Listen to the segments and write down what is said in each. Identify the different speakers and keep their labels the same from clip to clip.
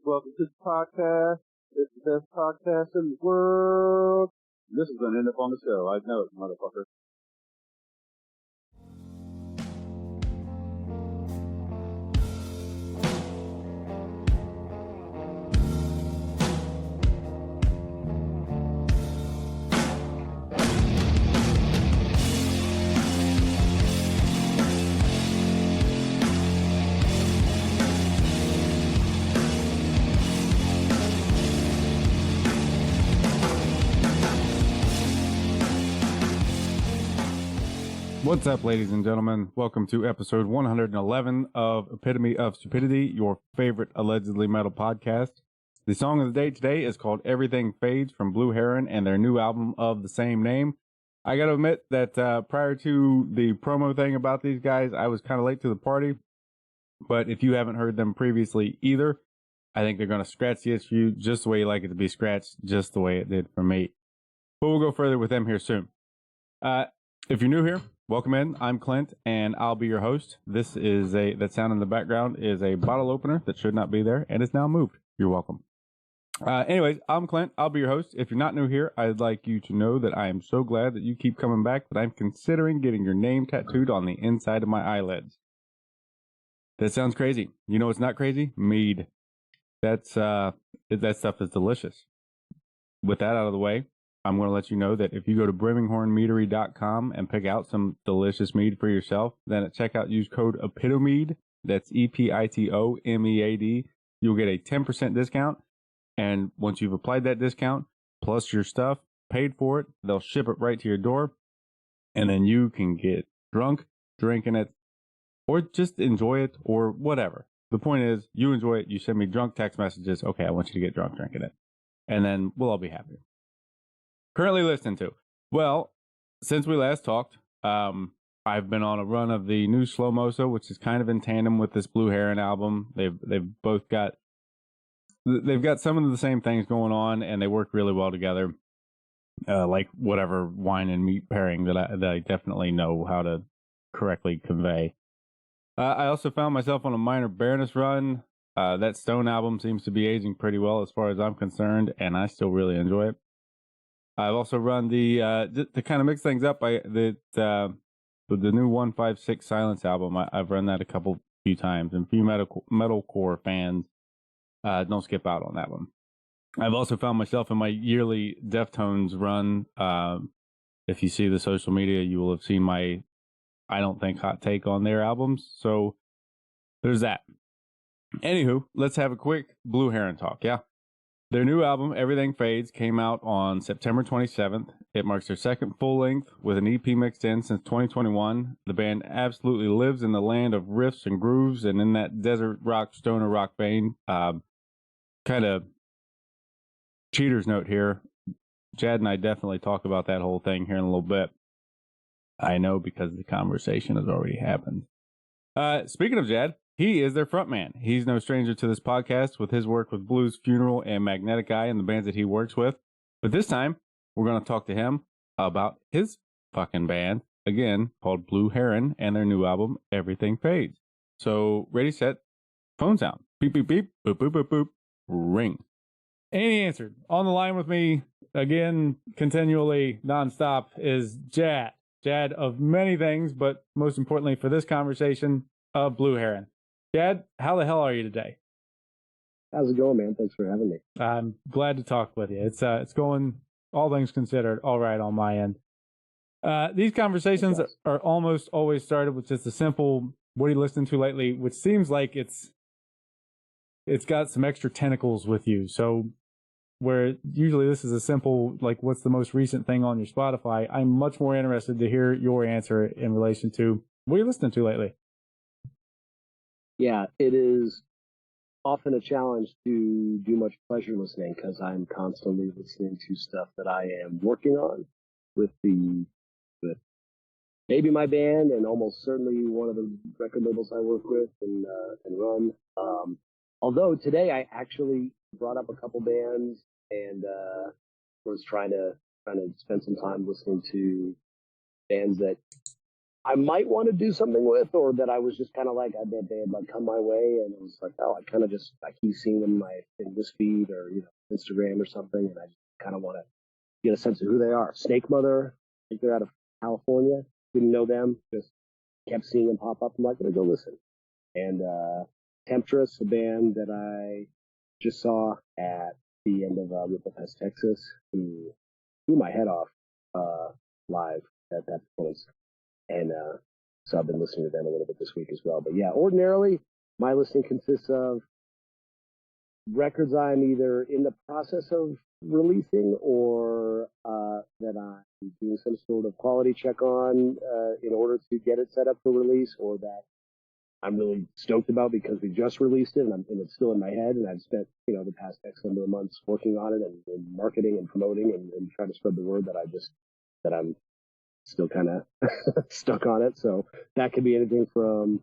Speaker 1: Welcome to the podcast. It's the best podcast in the world. This is going to end up on the show. I know it, motherfucker.
Speaker 2: What's up, ladies and gentlemen? Welcome to episode 111 of Epitome of Stupidity, your favorite allegedly metal podcast. The song of the day today is called Everything Fades from Blue Heron and their new album of the same name. I gotta admit that prior to the promo thing about these guys, I was kind of late to the party. But if you haven't heard them previously either, I think they're going to scratch the issue just the way you like it to be scratched, just the way it did for me. But we'll go further with them here soon. If you're new here, welcome in. I'm Clint, and I'll be your host. This is that sound in the background is a bottle opener that should not be there, and it's now moved. You're welcome. Anyways, I'm Clint. I'll be your host. If you're not new here, I'd like you to know that I am so glad that you keep coming back that I'm considering getting your name tattooed on the inside of my eyelids. That sounds crazy. You know what's not crazy? Mead. That stuff is delicious. With that out of the way, I'm going to let you know that if you go to brimminghornmeadery.com and pick out some delicious mead for yourself, then at checkout use code EPITOMEAD, that's EPITOMEAD, you'll get a 10% discount. And once you've applied that discount, plus your stuff, paid for it, they'll ship it right to your door. And then you can get drunk drinking it, or just enjoy it, or whatever. The point is, you enjoy it, you send me drunk text messages, okay, I want you to get drunk drinking it. And then we'll all be happy. Currently listening to, well, since we last talked, I've been on a run of the new Slow Mosa, which is kind of in tandem with this Blue Heron album. They've both got some of the same things going on, and they work really well together. Like whatever wine and meat pairing that I definitely know how to correctly convey. I also found myself on a minor Baroness run. That Stone album seems to be aging pretty well as far as I'm concerned, and I still really enjoy it. I've also run to kind of mix things up. The new 156 Silence album. I've run that a few times, and few metalcore fans don't skip out on that one. I've also found myself in my yearly Deftones run. If you see the social media, you will have seen my I don't think hot take on their albums. So there's that. Anywho, let's have a quick Blue Heron talk. Yeah. Their new album, Everything Fades, came out on September 27th. It marks their second full length with an EP mixed in since 2021. The band absolutely lives in the land of riffs and grooves and in that desert rock, stoner rock vein. Kind of cheater's note here. Jadd and I definitely talk about that whole thing here in a little bit. I know because the conversation has already happened. Speaking of Jadd, he is their frontman. He's no stranger to this podcast with his work with Blues Funeral and Magnetic Eye and the bands that he works with. But this time, we're going to talk to him about his fucking band, again, called Blue Heron, and their new album, Everything Fades. So, ready, set, phone sound. Beep, beep, beep, boop, boop, boop, boop, ring. And he answered. On the line with me, again, continually, nonstop, is Jadd. Jadd of many things, but most importantly for this conversation, of Blue Heron. Jadd, how the hell are you today?
Speaker 3: How's it going, man? Thanks for having me.
Speaker 2: I'm glad to talk with you. It's going, all things considered, all right on my end. These conversations are almost always started with just a simple, what are you listening to lately? Which seems like it's got some extra tentacles with you. So where usually this is a simple, like, what's the most recent thing on your Spotify? I'm much more interested to hear your answer in relation to, what are you listening to lately?
Speaker 3: Yeah, it is often a challenge to do much pleasure listening because I'm constantly listening to stuff that I am working on with maybe my band and almost certainly one of the record labels I work with and run. Although today I actually brought up a couple bands and was trying to spend some time listening to bands that I might want to do something with, or that I was just kind of like, I bet they had like come my way, and it was like, oh, I keep seeing them in this feed or Instagram or something, and I just kind of want to get a sense of who they are. Snake Mother, I think they're out of California. Didn't know them, just kept seeing them pop up. I'm like, gonna go listen. And Temptress, a band that I just saw at the end of Ripple Fest, Texas, who blew my head off live at that place. And so I've been listening to them a little bit this week as well. But yeah, ordinarily, my listening consists of records I'm either in the process of releasing or that I'm doing some sort of quality check on in order to get it set up for release, or that I'm really stoked about because we just released it and it's still in my head, and I've spent the past X number of months working on it and marketing and promoting and trying to spread the word that I'm still kind of stuck on it. So that could be anything from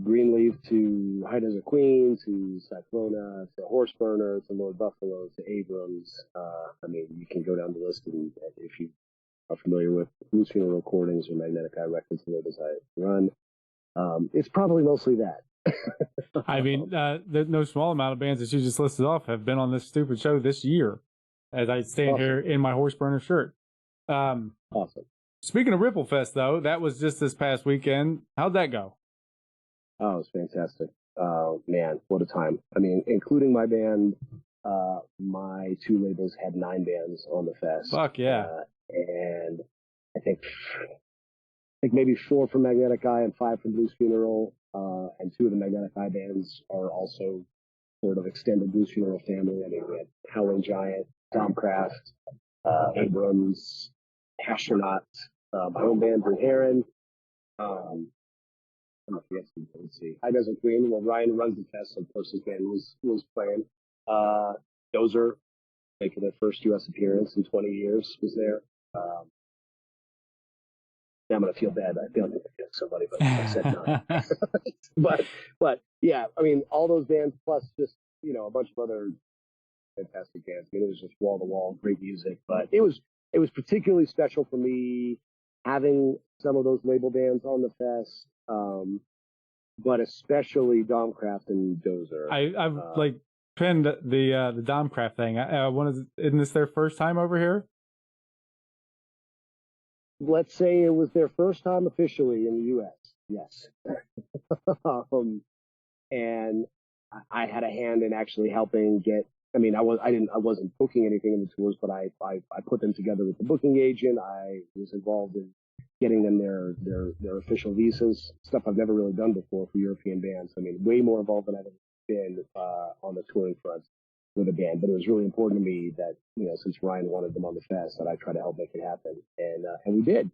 Speaker 3: Greenleaf to High Desert Queen to Cyclona to Horse Burner to Lord Buffalo to Abrams. I mean, you can go down the list, and if you are familiar with Blue Heron recordings or Magnetic Eye Records, the labels I run, it's probably mostly that.
Speaker 2: I mean, no small amount of bands that you just listed off have been on this stupid show this year, as I stand here in my Horse Burner shirt.
Speaker 3: Awesome.
Speaker 2: Speaking of Ripple Fest, though, that was just this past weekend. How'd that go?
Speaker 3: Oh, it was fantastic. Oh, man, what a time. I mean, including my band, my two labels had 9 bands on the fest.
Speaker 2: Fuck yeah.
Speaker 3: And I think maybe 4 from Magnetic Eye and 5 from Blues Funeral. And 2 of the Magnetic Eye bands are also sort of extended Blues Funeral family. I mean, we had Howling Giant, Domcraft, Abrams, Astronaut, my own band, Blue Heron. Let's see. High Desert Queen. Well, Ryan runs the fest, so of course his band was playing. Dozer, making their first U.S. appearance in 20 years, was there. Now I'm gonna feel bad. I feel like I'm forgetting somebody, but I said 9. but yeah, I mean, all those bands plus just a bunch of other fantastic bands. I mean, it was just wall to wall, great music. But it was particularly special for me having some of those label bands on the fest. But especially Domcraft and Dozer.
Speaker 2: I've pinned the Domcraft thing. Isn't this their first time over here?
Speaker 3: Let's say it was their first time officially in the U.S. Yes. And I had a hand in actually helping get. I mean, I wasn't booking anything in the tours, but I put them together with the booking agent. I was involved in getting them their official visas, stuff I've never really done before for European bands. I mean, way more involved than I've ever been on the touring front with a band. But it was really important to me that since Ryan wanted them on the fest, that I try to help make it happen, and we did.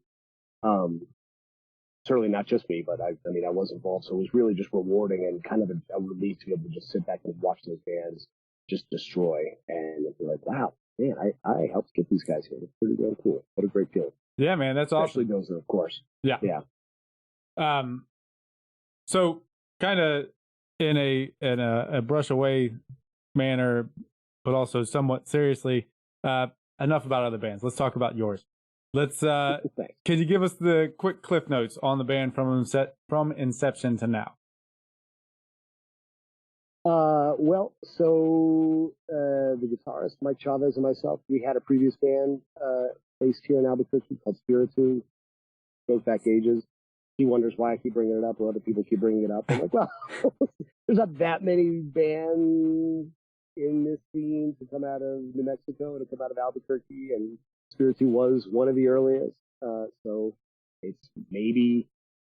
Speaker 3: Certainly not just me, but I was involved, so it was really just rewarding and kind of a relief to be able to just sit back and watch those bands just destroy and be like, wow, man, I helped get these guys here. It's pretty damn cool. What a great feeling.
Speaker 2: Yeah, man, that's awesome.
Speaker 3: Especially Dozer, of course.
Speaker 2: Yeah. So kind of in a brush away manner, but also somewhat seriously, enough about other bands. Let's talk about yours. Let's can you give us the quick cliff notes on the band from inception to now?
Speaker 3: Well, so the guitarist Mike Chavez and myself, we had a previous band based here in Albuquerque called Spiritu. Goes back ages. He wonders why I keep bringing it up, or other people keep bringing it up. I'm like, well, there's not that many bands in this scene to come out of New Mexico, to come out of Albuquerque, and Spiritu was one of the earliest. So it's maybe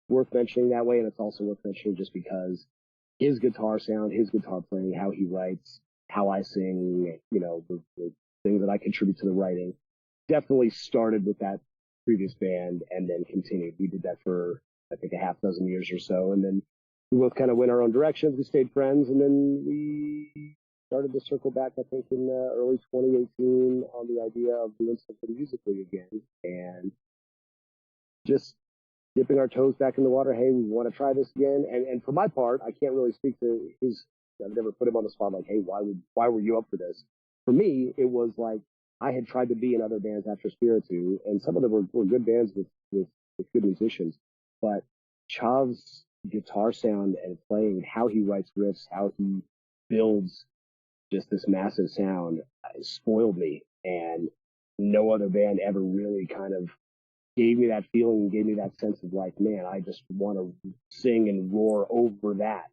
Speaker 3: worth mentioning that way, and it's also worth mentioning just because his guitar sound, his guitar playing, how he writes, how I sing, the things that I contribute to the writing, definitely started with that previous band and then continued. We did that for, I think, a half dozen years or so, and then we both kind of went our own directions. We stayed friends, and then we started to circle back, I think, in early 2018 on the idea of doing something musically again, and just dipping our toes back in the water. Hey, we want to try this again. And for my part, I can't really speak to his. I've never put him on the spot like, hey, why were you up for this? For me, it was like I had tried to be in other bands after Spiritu, and some of them were good bands with with good musicians. But Chav's guitar sound and playing, how he writes riffs, how he builds just this massive sound, spoiled me. And no other band ever really kind of gave me that feeling and gave me that sense of like, man, I just want to sing and roar over that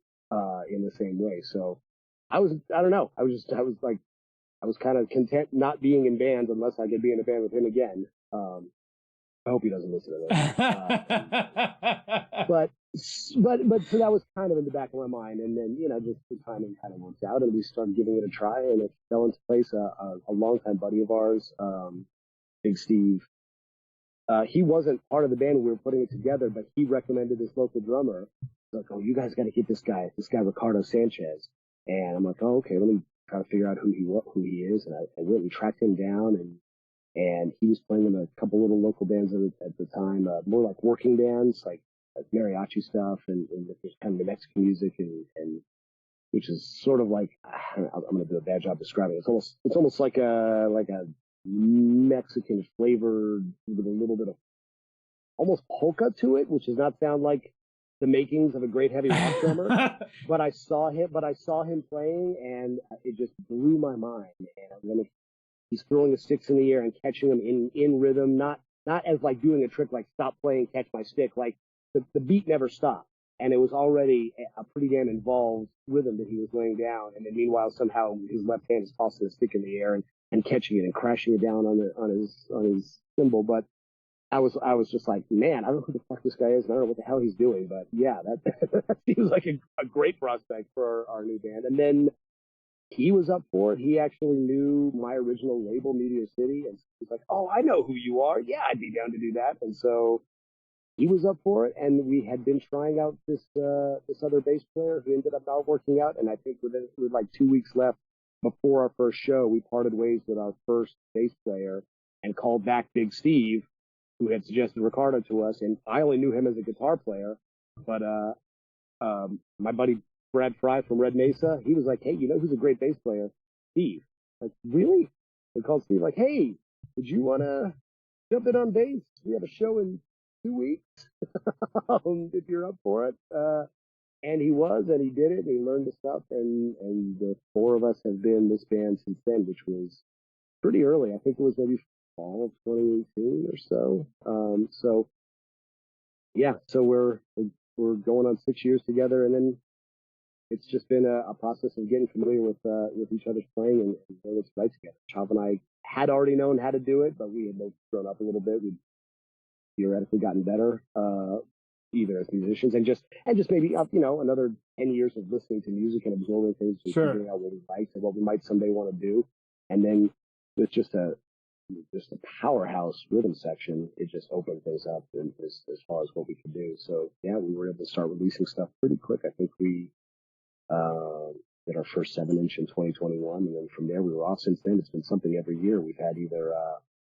Speaker 3: in the same way. So I don't know. I was kind of content not being in bands unless I could be in a band with him again. I hope he doesn't listen to this. But so that was kind of in the back of my mind. And then, just the timing kind of worked out and we started giving it a try and it fell into place. A longtime buddy of ours, Big Steve, he wasn't part of the band when we were putting it together, but he recommended this local drummer. He's like, oh, you guys got to get this guy Ricardo Sanchez. And I'm like, oh, okay, let me try to figure out who he is. And I went and tracked him down and he was playing in a couple little local bands at the time, more like working bands, like mariachi stuff and there's kind of the Mexican music and which is sort of like, I'm going to do a bad job describing it. It's almost like a Mexican flavored with a little bit of almost polka to it, which does not sound like the makings of a great heavy rock drummer. but I saw him playing and it just blew my mind. And when he's throwing the sticks in the air and catching them in rhythm, not as like doing a trick like stop playing, catch my stick, like the beat never stopped. And it was already a pretty damn involved rhythm that he was laying down. And then meanwhile, somehow his left hand is tossing a stick in the air and catching it and crashing it down on his cymbal. But I was just like, man, I don't know who the fuck this guy is. And I don't know what the hell he's doing. But yeah, that seems like a great prospect for our new band. And then he was up for it. He actually knew my original label, Meteor City. And he's like, oh, I know who you are. Yeah, I'd be down to do that. And so he was up for it, and we had been trying out this other bass player who ended up not working out. And I think with like 2 weeks left before our first show, we parted ways with our first bass player and called back Big Steve, who had suggested Ricardo to us. And I only knew him as a guitar player, but my buddy Brad Fry from Red Mesa, he was like, hey, you know who's a great bass player? Steve. Like, really? We called Steve like, hey, would you want to jump in on bass? We have a show in 2 weeks if you're up for it. And he was, and he did it, and he learned the stuff, and the four of us have been this band since then, which was pretty early. I think it was maybe fall of 2018 or so. So yeah, so we're going on 6 years together, and then it's just been a process of getting familiar with each other's playing and learning to play together. Chav and I had already known how to do it, but we had both grown up a little bit. We'd theoretically gotten better, either as musicians and just maybe another 10 years of listening to music and absorbing things and figuring out what we liked and what we might someday want to do. And then with just a powerhouse rhythm section, it just opened things up as far as what we could do. So yeah, we were able to start releasing stuff pretty quick. I think we did our first 7-inch in 2021, and then from there we were off since then. It's been something every year. We've had either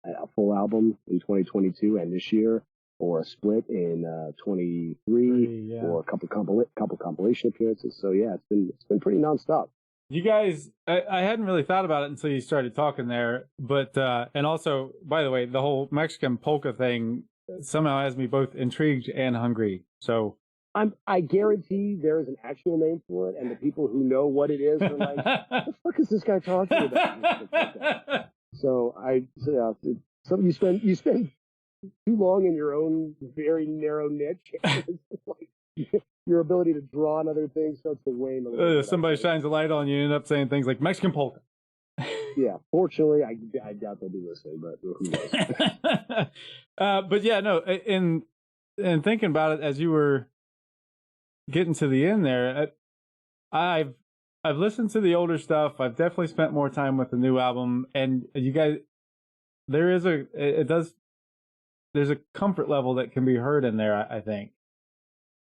Speaker 3: a full album in 2022 and this year, or a split in 23, or a couple compilation appearances. So yeah, it's been pretty nonstop.
Speaker 2: You guys, I hadn't really thought about it until you started talking there, but and also, by the way, the whole Mexican polka thing somehow has me both intrigued and hungry. So
Speaker 3: I guarantee there is an actual name for it, and the people who know what it is are like, what the fuck is this guy talking about? So you spend too long in your own very narrow niche. Like, your ability to draw on other things starts to wane a little bit.
Speaker 2: Somebody shines a light on you and end up saying things like Mexican polka.
Speaker 3: Yeah, fortunately, I doubt they'll be listening, but who knows?
Speaker 2: But yeah, no, in thinking about it as you were getting to the end there, I've listened to the older stuff. I've definitely spent more time with the new album, and you guys, there's a comfort level that can be heard in there. I think.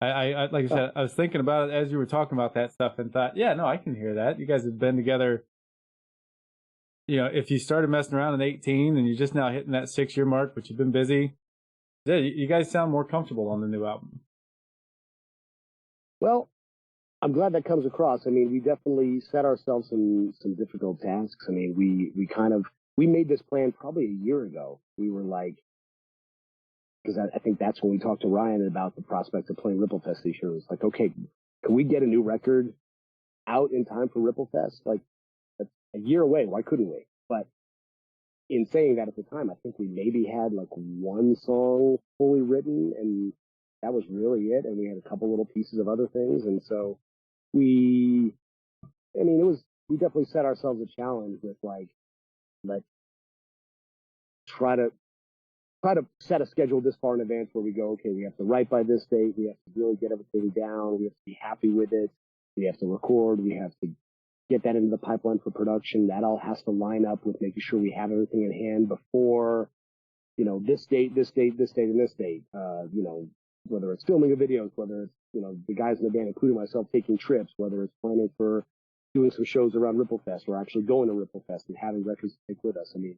Speaker 2: I like I said, I was thinking about it as you were talking about that stuff and thought, yeah, no, I can hear that. You guys have been together. You know, if you started messing around at 18 and you're just now hitting that 6-year mark, but you've been busy, yeah, you guys sound more comfortable on the new album.
Speaker 3: Well, I'm glad that comes across. I mean, we definitely set ourselves some difficult tasks. I mean, we made this plan probably a year ago. We were like, because I think that's when we talked to Ryan about the prospect of playing Ripple Fest this year. It was like, okay, can we get a new record out in time for Ripple Fest? Like, that's a year away. Why couldn't we? But in saying that at the time, I think we maybe had like one song fully written, and that was really it. And we had a couple little pieces of other things. And so we definitely set ourselves a challenge with like, let's try to set a schedule this far in advance where we go, okay, we have to write by this date. We have to really get everything down. We have to be happy with it. We have to record. We have to get that into the pipeline for production. That all has to line up with making sure we have everything in hand before, this date, and this date. Whether it's filming of videos, whether it's, the guys in the band, including myself, taking trips, whether it's planning for doing some shows around Ripple Fest or actually going to Ripple Fest and having records to take with us. I mean,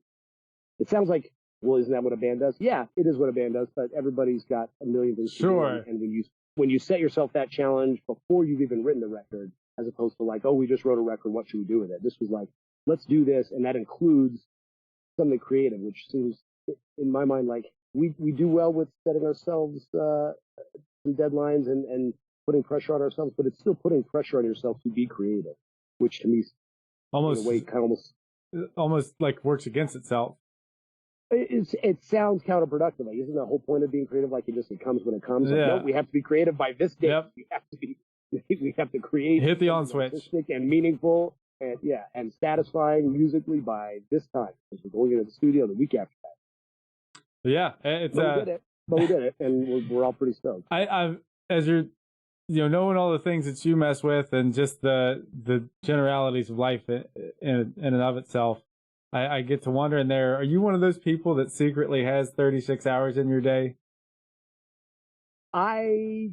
Speaker 3: it sounds like, well, isn't that what a band does? Yeah, it is what a band does, but everybody's got a million things to do. And when you set yourself that challenge before you've even written the record, as opposed to like, oh, we just wrote a record, what should we do with it? This was like, let's do this, and that includes something creative, which seems, in my mind, like we do well with setting ourselves some deadlines and putting pressure on ourselves, but it's still putting pressure on yourself to be creative, which to me
Speaker 2: almost
Speaker 3: in a way
Speaker 2: almost like works against itself.
Speaker 3: It sounds counterproductive. Like, isn't the whole point of being creative like it comes when it comes? Like,
Speaker 2: Yeah.
Speaker 3: no, we have to be creative by this date.
Speaker 2: Yep.
Speaker 3: We have to create,
Speaker 2: hit the on switch,
Speaker 3: artistic and meaningful and satisfying musically by this time, because we're going into the studio the week after that.
Speaker 2: Yeah, it's
Speaker 3: but we did it, and we're all pretty stoked.
Speaker 2: I've as you're knowing all the things that you mess with and just the generalities of life in and of itself, I get to wonder in there, are you one of those people that secretly has 36 hours in your day?
Speaker 3: I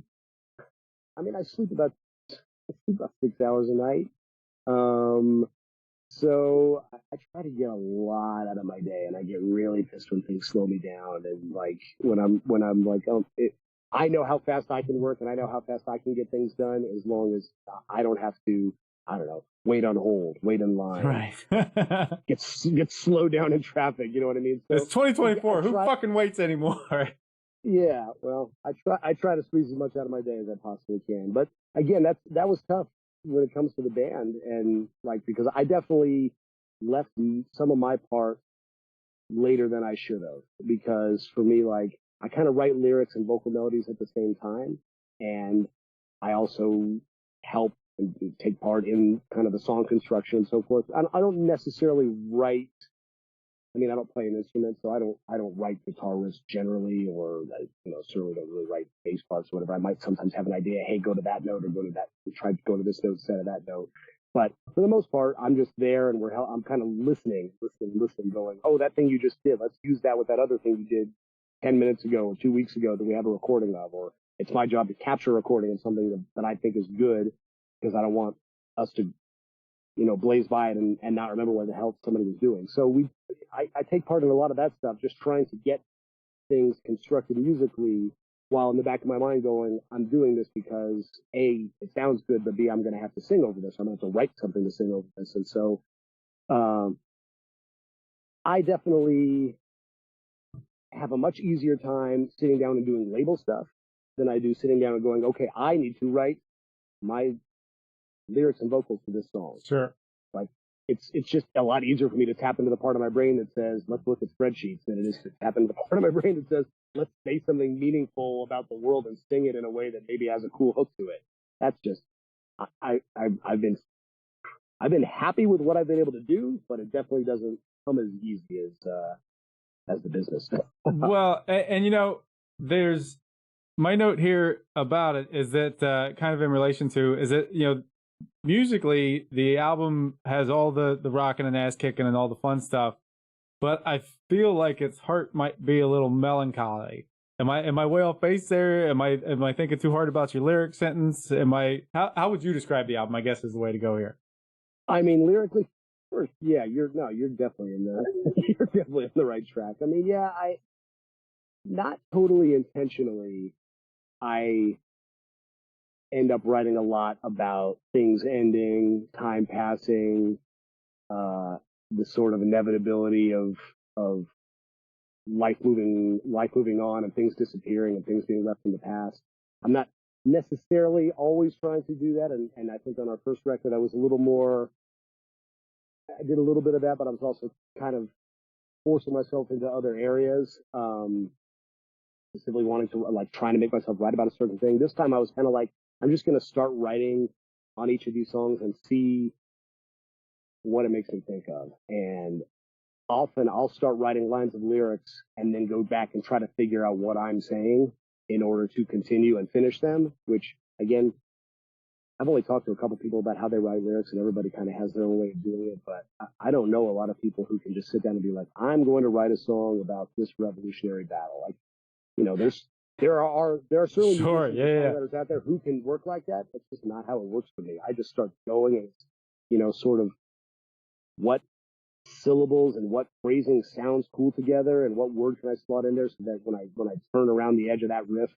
Speaker 3: sleep about 6 hours a night. So I try to get a lot out of my day, and I get really pissed when things slow me down. And like when I'm like, I know how fast I can work, and I know how fast I can get things done, as long as I don't have to, I don't know, wait on hold, wait in line,
Speaker 2: right?
Speaker 3: get slowed down in traffic. You know what I mean? So
Speaker 2: it's 2024. Who fucking waits anymore?
Speaker 3: Yeah, well, I try to squeeze as much out of my day as I possibly can. But again, that was tough when it comes to the band, and like, because I definitely left some of my part later than I should have, because for me, like, I kind of write lyrics and vocal melodies at the same time, and I also help and take part in kind of the song construction and so forth. I don't necessarily write. I mean, I don't play an instrument, so I don't write guitar riffs generally, or certainly don't really write bass parts or whatever. I might sometimes have an idea, hey, go to that note, or go to that, try to go to this note instead of that note. But for the most part, I'm just there, and I'm kind of listening, going, oh, that thing you just did, let's use that with that other thing you did 10 minutes ago or 2 weeks ago that we have a recording of. Or it's my job to capture a recording of something that I think is good, because I don't want us to blaze by it and not remember what the hell somebody was doing. So I take part in a lot of that stuff, just trying to get things constructed musically, while in the back of my mind going, I'm doing this because A, it sounds good, but B, I'm going to have to sing over this. I'm going to have to write something to sing over this. And so I definitely have a much easier time sitting down and doing label stuff than I do sitting down and going, okay, I need to write my lyrics and vocals for this song.
Speaker 2: Sure.
Speaker 3: Like, it's just a lot easier for me to tap into the part of my brain that says, let's look at spreadsheets, than it is to tap into the part of my brain that says, let's say something meaningful about the world and sing it in a way that maybe has a cool hook to it. That's just, I've been happy with what I've been able to do, but it definitely doesn't come as easy as the business.
Speaker 2: Well, and there's my note here about it is that kind of in relation to is that musically the album has all the rocking and ass kicking and all the fun stuff, but I feel like its heart might be a little melancholy. Am I way off base there? Am I thinking too hard about your lyric sentence? How would you describe the album, I guess, is the way to go here?
Speaker 3: I mean, lyrically, first, yeah, you're definitely you're definitely on the right track. I mean, yeah, not totally intentionally, I end up writing a lot about things ending, time passing, the sort of inevitability of life moving on and things disappearing and things being left in the past. I'm not necessarily always trying to do that, and I think on our first record I was a little more. I did a little bit of that, but I was also kind of forcing myself into other areas, specifically wanting to trying to make myself write about a certain thing. This time I was kind of like, I'm just going to start writing on each of these songs and see what it makes me think of. And often I'll start writing lines of lyrics and then go back and try to figure out what I'm saying in order to continue and finish them, which again, I've only talked to a couple people about how they write lyrics, and everybody kind of has their own way of doing it. But I don't know a lot of people who can just sit down and be like, I'm going to write a song about this revolutionary battle. Like, you know, there are certainly songwriters out there who can work like that. That's just not how it works for me. I just start going and, you know, sort of what syllables and what phrasing sounds cool together and what word can I slot in there so that when I turn around the edge of that riff,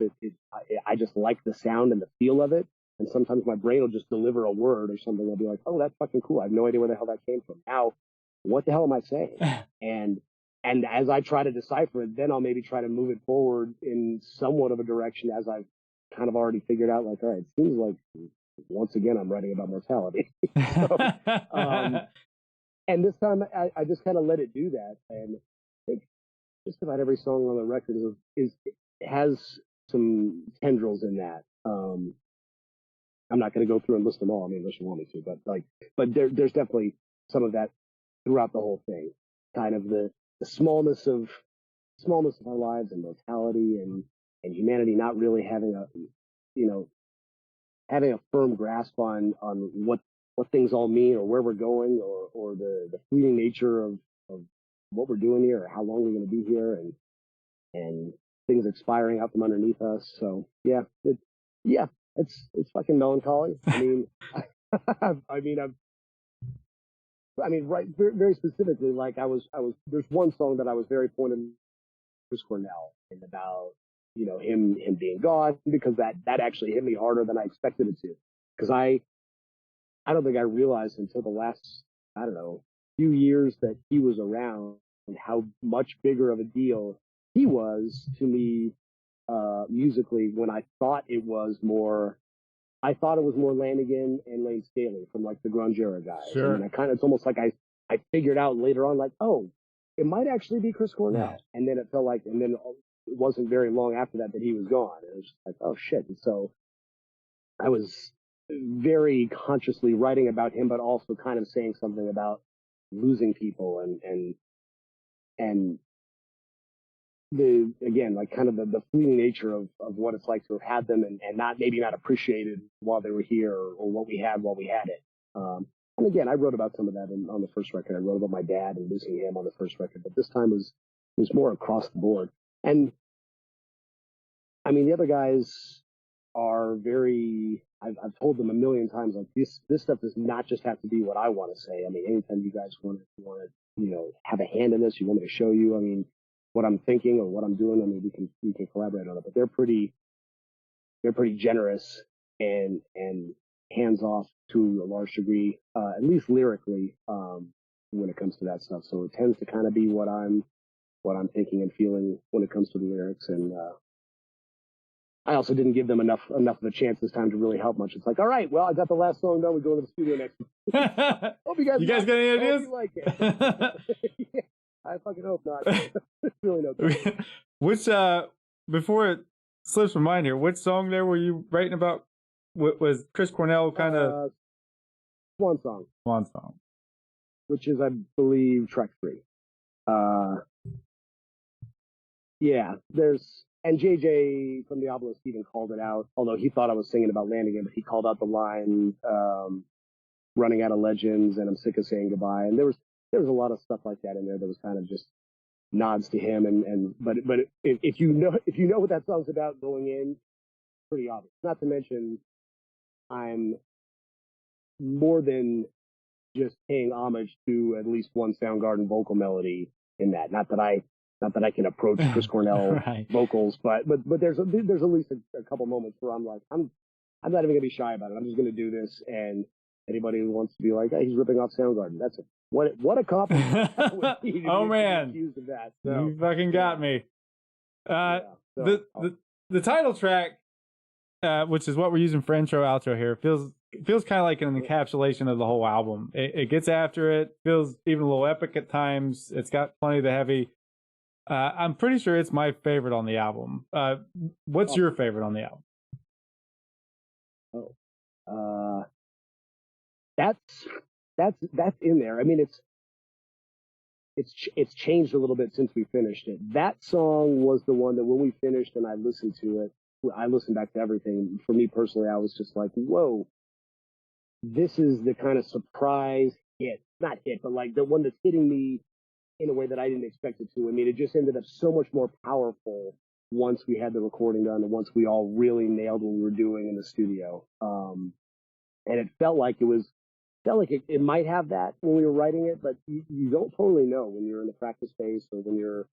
Speaker 3: I just like the sound and the feel of it. And sometimes my brain will just deliver a word or something. I'll be like, oh, that's fucking cool. I have no idea where the hell that came from. Now, what the hell am I saying? And as I try to decipher it, then I'll maybe try to move it forward in somewhat of a direction as I've kind of already figured out, like, all right, it seems like once again I'm writing about mortality. And this time I just kind of let it do that. And I think just about every song on the record has some tendrils in that. I'm not going to go through and list them all. I mean, unless you want me to, but there's definitely some of that throughout the whole thing. Kind of the smallness of our lives and mortality and humanity not really having a firm grasp on what things all mean or where we're going or the fleeting nature of what we're doing here or how long we're going to be here and things expiring out from underneath us. So yeah, it's fucking melancholy. I mean, right, very specifically, like I was, there's one song that I was very pointed to Chris Cornell and about, you know, him being gone, because that actually hit me harder than I expected it to. Because I don't think I realized until the last, I don't know, few years that he was around and how much bigger of a deal he was to me, musically, when I thought it was more Lanigan and Lane Staley from like the grunge era guys.
Speaker 2: Sure.
Speaker 3: And it's almost like I figured out later on, like, oh, it might actually be Chris Cornell. Yeah. And then it felt like, and then it wasn't very long after that he was gone. It was just like, oh shit. And so I was very consciously writing about him, but also kind of saying something about losing people and the fleeting nature of what it's like to have had them and maybe not appreciated while they were here or what we had while we had it. And again, I wrote about some of that on the first record. I wrote about my dad and losing him on the first record, but this time was more across the board. And I mean, the other guys are very, I've told them a million times, like this stuff does not just have to be what I want to say. I mean, anytime you guys want to, you know, have a hand in this, you want me to show you, I mean, what I'm thinking or what I'm doing, I mean, we can collaborate on it, but they're pretty generous and hands off to a large degree, at least lyrically, when it comes to that stuff. So it tends to kind of be what I'm thinking and feeling when it comes to the lyrics. And, I also didn't give them enough of a chance this time to really help much. It's like, all right, well, I got the last song done. We go to the studio next week. Hope you guys
Speaker 2: got any ideas?
Speaker 3: Hope you like it. Yeah, I fucking hope not. Really no good.
Speaker 2: Which before it slips my mind here, which song there were you writing about? What was Chris Cornell kind of
Speaker 3: Swan Song?
Speaker 2: Swan Song,
Speaker 3: which is, I believe, track 3. Yeah, and JJ from the Obelisk even called it out, although he thought I was singing about Lanigan, but he called out the line, running out of legends and I'm sick of saying goodbye. And there was a lot of stuff like that in there that was kind of just nods to him. But if you know what that song's about going in, pretty obvious. Not to mention, I'm more than just paying homage to at least one Soundgarden vocal melody in that. Not that I can approach Chris Cornell right. vocals, but there's at least a couple moments where I'm like, I'm not even gonna be shy about it. I'm just gonna do this, and Anybody who wants to be like, hey, he's ripping off Soundgarden, that's it. What a compliment.
Speaker 2: Oh man,
Speaker 3: accused of that. So,
Speaker 2: you fucking got me.
Speaker 3: So,
Speaker 2: the title track, which is what we're using for intro outro here, feels kind of like an encapsulation of the whole album. It gets after it, feels even a little epic at times. It's got plenty of the heavy. I'm pretty sure it's my favorite on the album. What's your favorite on the album?
Speaker 3: That's in there. I mean, it's changed a little bit since we finished it. That song was the one that when we finished and I listened to it, I listened back to everything. For me personally, I was just like, whoa, this is the kind of surprise hit. Not hit, but like the one that's hitting me in a way that I didn't expect it to. I mean, it just ended up so much more powerful once we had the recording done and once we all really nailed what we were doing in the studio. And it felt like it might have that when we were writing it, but you don't totally know when you're in the practice space or when you're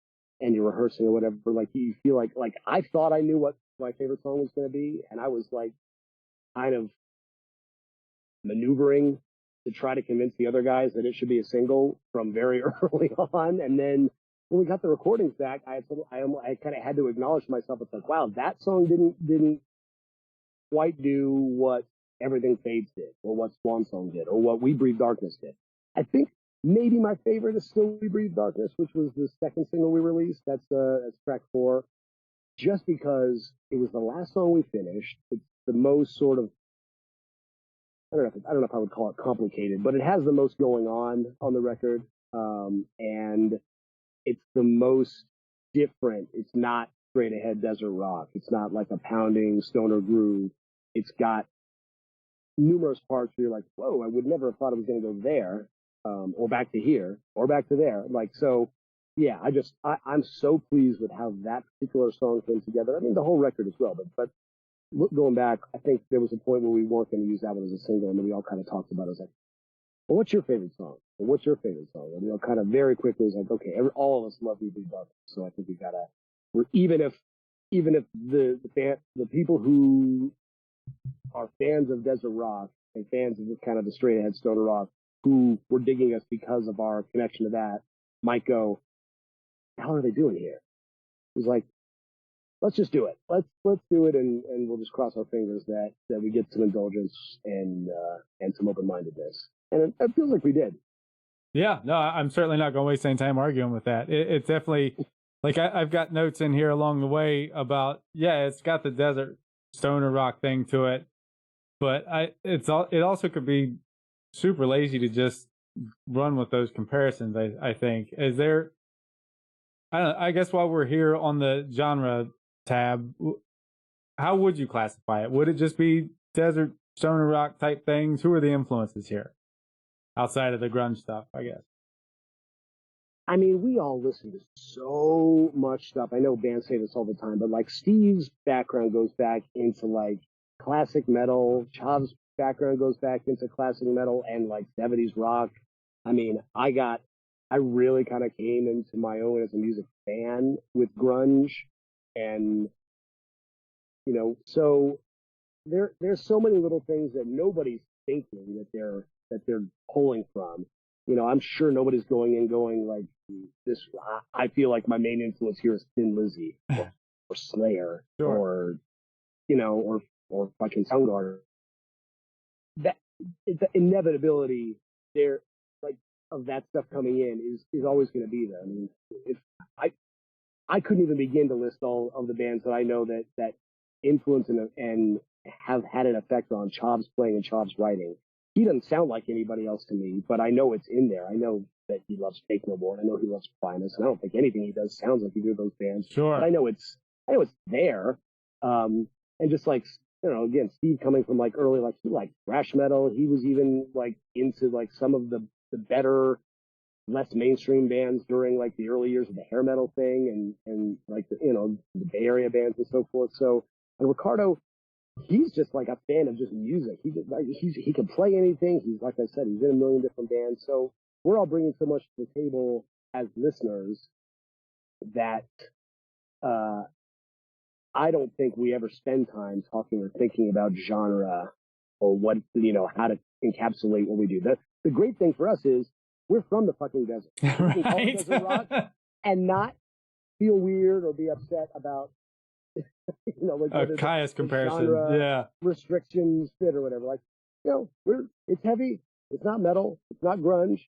Speaker 3: rehearsing or whatever. Like you feel like I thought I knew what my favorite song was going to be, and I was like kind of maneuvering to try to convince the other guys that it should be a single from very early on. And then when we got the recordings back, I kind of had to acknowledge to myself, it's like, wow, that song didn't quite do what Everything Fades did, or what Swan Song did, or what We Breathe Darkness did. I think maybe my favorite is still We Breathe Darkness, which was the second single we released. That's track 4. Just because it was the last song we finished. It's the most sort of, I don't know if I would call it complicated, but it has the most going on the record. And it's the most different. It's not straight ahead desert rock. It's not like a pounding stoner groove. It's got numerous parts where you're like, whoa, I would never have thought it was going to go there, or back to here, or back to there. Like, so, yeah, I'm so pleased with how that particular song came together. I mean, the whole record as well, but going back, I think there was a point where we weren't going to use that one as a single, and then we all kind of talked about it. It was like, well, what's your favorite song? Well, what's your favorite song? And, kind of very quickly, it was like, okay, all of us love We Breathe Darkness, so I think even if the people who are fans of desert rock and fans of this kind of the straight ahead stoner rock who were digging us because of our connection to that might go, how are they doing here? It was like, let's just do it. Let's do it, and we'll just cross our fingers that we get some indulgence and some open-mindedness. And it feels like we did.
Speaker 2: Yeah, no, I'm certainly not going to waste any time arguing with that. It's definitely, like, I've got notes in here along the way about, yeah, it's got the desert stoner rock thing to it, but it also could be super lazy to just run with those comparisons. I think, is there, I don't know, I guess while we're here on the genre tab, how would you classify it? Would it just be desert stoner rock type things? Who are the influences here outside of the grunge stuff, I guess?
Speaker 3: I mean, we all listen to so much stuff. I know bands say this all the time, but like Steve's background goes back into like classic metal. Chav's background goes back into classic metal and like 70s rock. I mean, I really kind of came into my own as a music fan with grunge, and so there's so many little things that nobody's thinking that they're pulling from. I'm sure nobody's going like this. I feel like my main influence here is Thin Lizzy or Slayer, sure. or fucking Soundgarden. That the inevitability there, like, of that stuff coming in is always going to be there. I mean, I couldn't even begin to list all of the bands that I know that influence and have had an effect on Chav's playing and Chav's writing. He doesn't sound like anybody else to me, but I know it's in there. I know that he loves Fake No More, and I know he loves Primus, and I don't think anything he does sounds like either of those bands.
Speaker 2: Sure.
Speaker 3: But I know it's there. And just like, again, Steve coming from like early, like he liked thrash metal. He was even like into like some of the better, less mainstream bands during like the early years of the hair metal thing and like the Bay Area bands and so forth. So, and Ricardo, he's just like a fan of just music. He can play anything. He's, like I said, he's in a million different bands. So we're all bringing so much to the table as listeners that I don't think we ever spend time talking or thinking about genre or what, how to encapsulate what we do. The great thing for us is we're from the fucking desert. We can call it desert rock and not feel weird or be upset about, like
Speaker 2: Kaya's comparison, yeah,
Speaker 3: restrictions fit or whatever. Like, it's heavy. It's not metal. It's not grunge.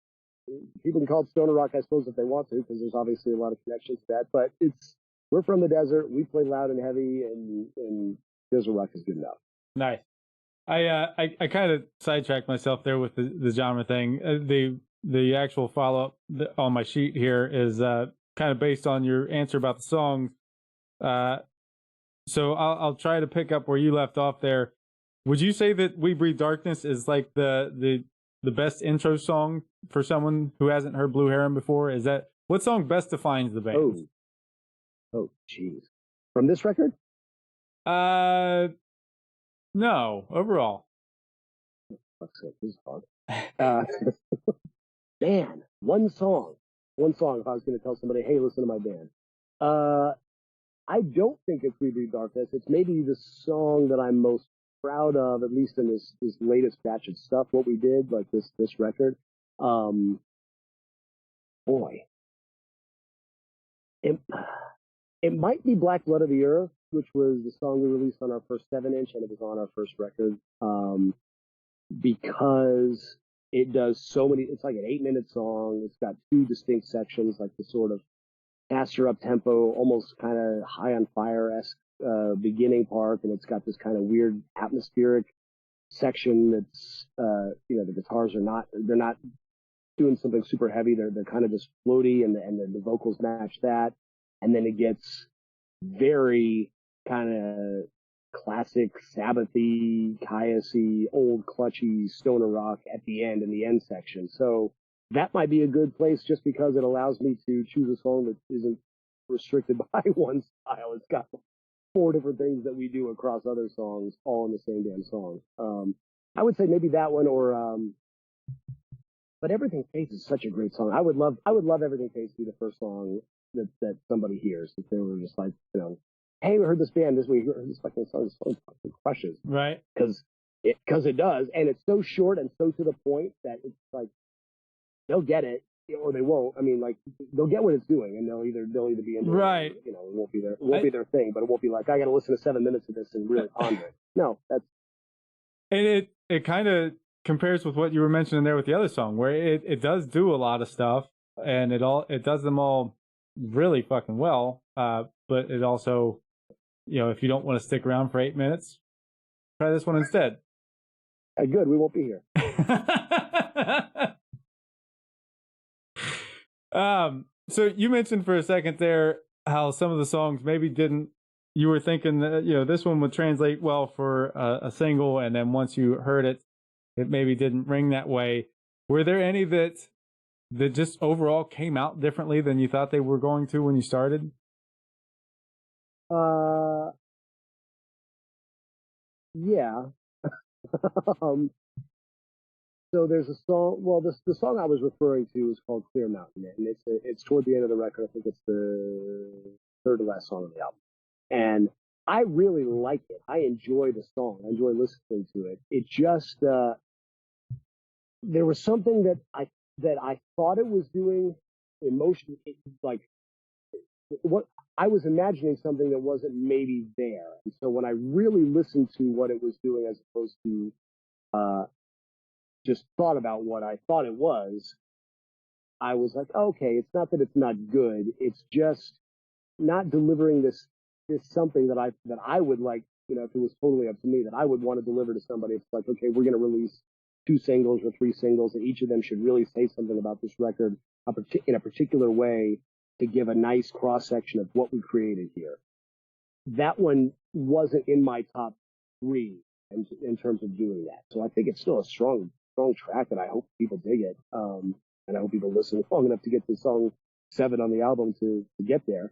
Speaker 3: People can call it stoner rock, I suppose, if they want to, because there's obviously a lot of connections to that. But we're from the desert. We play loud and heavy, and desert rock is good enough.
Speaker 2: Nice. I kind of sidetracked myself there with the genre thing. The actual follow up on my sheet here is kind of based on your answer about the songs. So I'll try to pick up where you left off there. Would you say that We Breathe Darkness is like the best intro song for someone who hasn't heard Blue Heron before? Is that what song best defines the band?
Speaker 3: Oh, jeez. From this record?
Speaker 2: No, overall.
Speaker 3: This is hard. Man, one song. If I was going to tell somebody, hey, listen to my band. I don't think it's We Breathe Darkness. It's maybe the song that I'm most proud of, at least in this latest batch of stuff, what we did, like this record. Boy. It might be Black Blood of the Earth, which was the song we released on our first 7-inch, and it was on our first record, because it does so many. It's like an 8-minute song. It's got 2 distinct sections, like the sort of faster up tempo, almost kind of High on Fire-esque beginning part, and it's got this kind of weird atmospheric section that's the guitars they're not doing something super heavy. They're kind of just floaty, and the vocals match that. And then it gets very kind of classic Sabbath-y, Kaya-y, old clutchy stoner rock at the end, in the end section. So that might be a good place just because it allows me to choose a song that isn't restricted by one style. It's got 4 different things that we do across other songs, all in the same damn song. I would say maybe that one, or but Everything Fades is such a great song. I would love Everything Fades to be the first song that somebody hears, if they were just like, hey, we heard this band this week, we heard this fucking song, this song fucking crushes.
Speaker 2: Right.
Speaker 3: Because it does, and it's so short and so to the point that it's like, they'll get it, or they won't. I mean, like, they'll get what it's doing, and they'll either be into
Speaker 2: right.
Speaker 3: it, or, it won't be their thing, but it won't be like, I got to listen to 7 minutes of this and really ponder it. No, that's.
Speaker 2: And it kind of compares with what you were mentioning there with the other song, where it does do a lot of stuff, and it does them all really fucking well. But it also, if you don't want to stick around for 8 minutes, try this one instead.
Speaker 3: Good, we won't be here.
Speaker 2: So you mentioned for a second there how some of the songs maybe didn't. You were thinking that this one would translate well for a single, and then once you heard it, it maybe didn't ring that way. Were there any that just overall came out differently than you thought they were going to when you started?
Speaker 3: Yeah. So there's a song. Well, the song I was referring to is called Clear Mountain, and it's toward the end of the record. I think it's the third to last song on the album, and I really like it. I enjoy the song. I enjoy listening to it. It just there was something that I thought it was doing emotion, like what I was imagining, something that wasn't maybe there. And so when I really listened to what it was doing, as opposed to just thought about what I thought it was, I was like, okay, it's not that it's not good. It's just not delivering this something that I would like, if it was totally up to me, that I would want to deliver to somebody. It's like, okay, we're going to release 2 singles or 3 singles, and each of them should really say something about this record in a particular way to give a nice cross section of what we created here. That one wasn't in my top 3 in terms of doing that. So I think it's still a strong track, and I hope people dig it. And I hope people listen long enough to get to song 7 on the album to get there.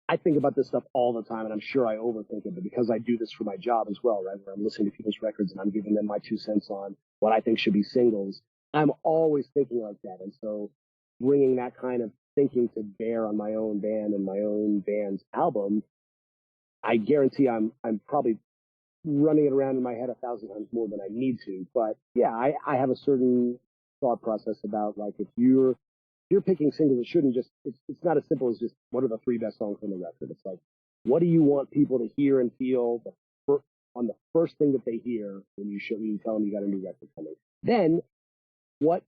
Speaker 3: I think about this stuff all the time, and I'm sure I overthink it, but because I do this for my job as well, right, where I'm listening to people's records and I'm giving them my 2 cents on what I think should be singles, I'm always thinking like that. And so bringing that kind of thinking to bear on my own band and my own band's album, I guarantee I'm probably running it around in my head 1,000 times more than I need to. But yeah, I have a certain thought process about like if you're picking singles, it shouldn't just it's not as simple as just what are the 3 best songs on the record. It's like what do you want people to hear and feel on the first thing that they hear when you tell them you got a new record coming. Then what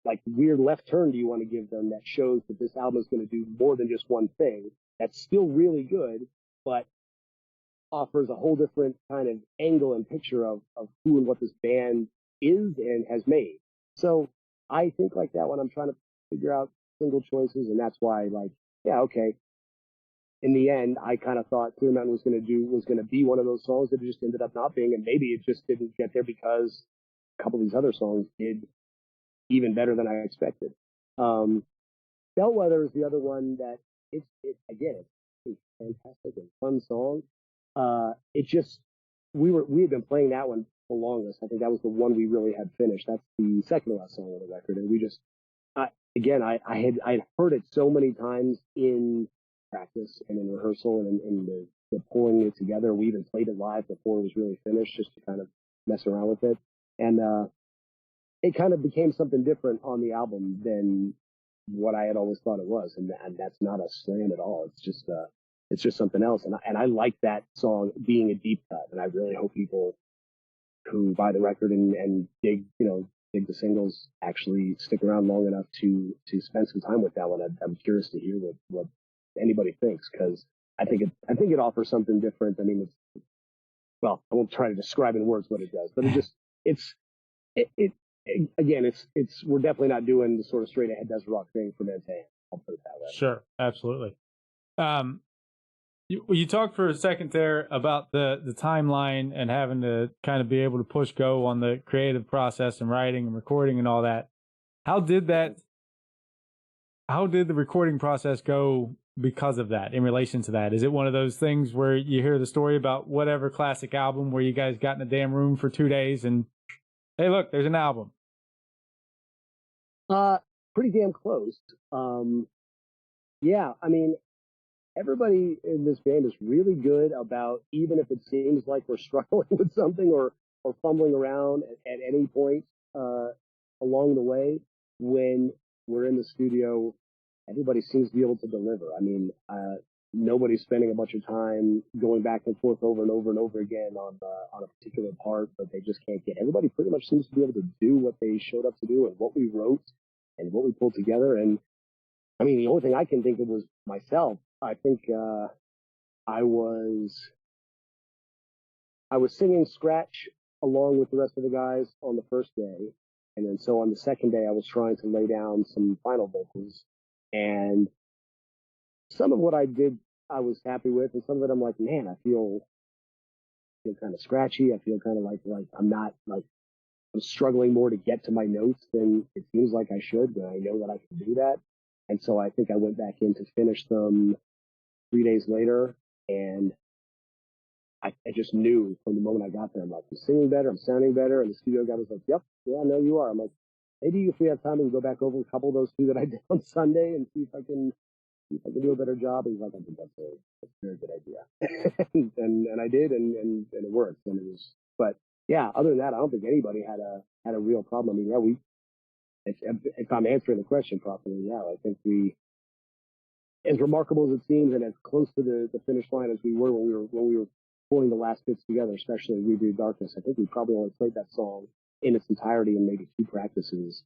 Speaker 3: like weird left turn do you want to give them that shows that this album is going to do more than just one thing that's still really good, but offers a whole different kind of angle and picture of who and what this band is and has made. So I think like that when I'm trying to figure out single choices, and that's why like, yeah, okay. In the end, I kind of thought Clear Mountain was going to be one of those songs that it just ended up not being, and maybe it just didn't get there because a couple of these other songs did even better than I expected. Bellwether is the other one that it's a fantastic and fun song. It just we had been playing that one the longest. I think that was the one we really had finished. That's the second to last song on the record, and we just I had heard it so many times in practice and in rehearsal and in the pulling it together. We even played it live before it was really finished, just to kind of mess around with it, and it kind of became something different on the album than what I had always thought it was, and that's not a slam at all. It's just something else, and I like that song being a deep cut, and I really hope people who buy the record and dig the singles actually stick around long enough to spend some time with that one. I'm curious to hear what anybody thinks, because I think it offers something different. I mean, well, I won't try to describe in words what it does, but we're definitely not doing the sort of straight ahead desert rock thing for Van Zandt. I'll put it that way.
Speaker 2: Sure, absolutely. You talked for a second there about the timeline and having to kind of be able to push go on the creative process and writing and recording and all that. How did the recording process go because of that, in relation to that? Is it one of those things where you hear the story about whatever classic album where you guys got in a damn room for 2 days and, hey, look, there's an album?
Speaker 3: Pretty damn close. Yeah, I mean, everybody in this band is really good about, even if it seems like we're struggling with something or fumbling around at any point along the way, when we're in the studio, everybody seems to be able to deliver. I mean, nobody's spending a bunch of time going back and forth over and over and over again on a particular part that they just can't get. Everybody pretty much seems to be able to do what they showed up to do and what we wrote and what we pulled together. And I mean, the only thing I can think of was myself. I think I was singing scratch along with the rest of the guys on the first day, and then so on the second day I was trying to lay down some final vocals, and some of what I did I was happy with, and some of it I'm like, man, I feel kind of scratchy. I feel kind of like I'm not like I'm struggling more to get to my notes than it seems like I should, but I know that I can do that. And so I think I went back in to finish them 3 days later, and I just knew from the moment I got there, I'm like, I'm singing better, I'm sounding better, and the studio guy was like, yep, yeah, I know you are. I'm like, maybe if we have time, we can go back over a couple of those 2 that I did on Sunday and see if I can do a better job. And he's like, I think that's a very good idea. and I did, and it worked, and it was, but yeah, other than that, I don't think anybody had a real problem. I mean, yeah, if I'm answering the question properly, yeah, I think as remarkable as it seems, and as close to the finish line as we were when we were pulling the last bits together, especially We Do Darkness, I think we probably only played that song in its entirety in maybe 2 practices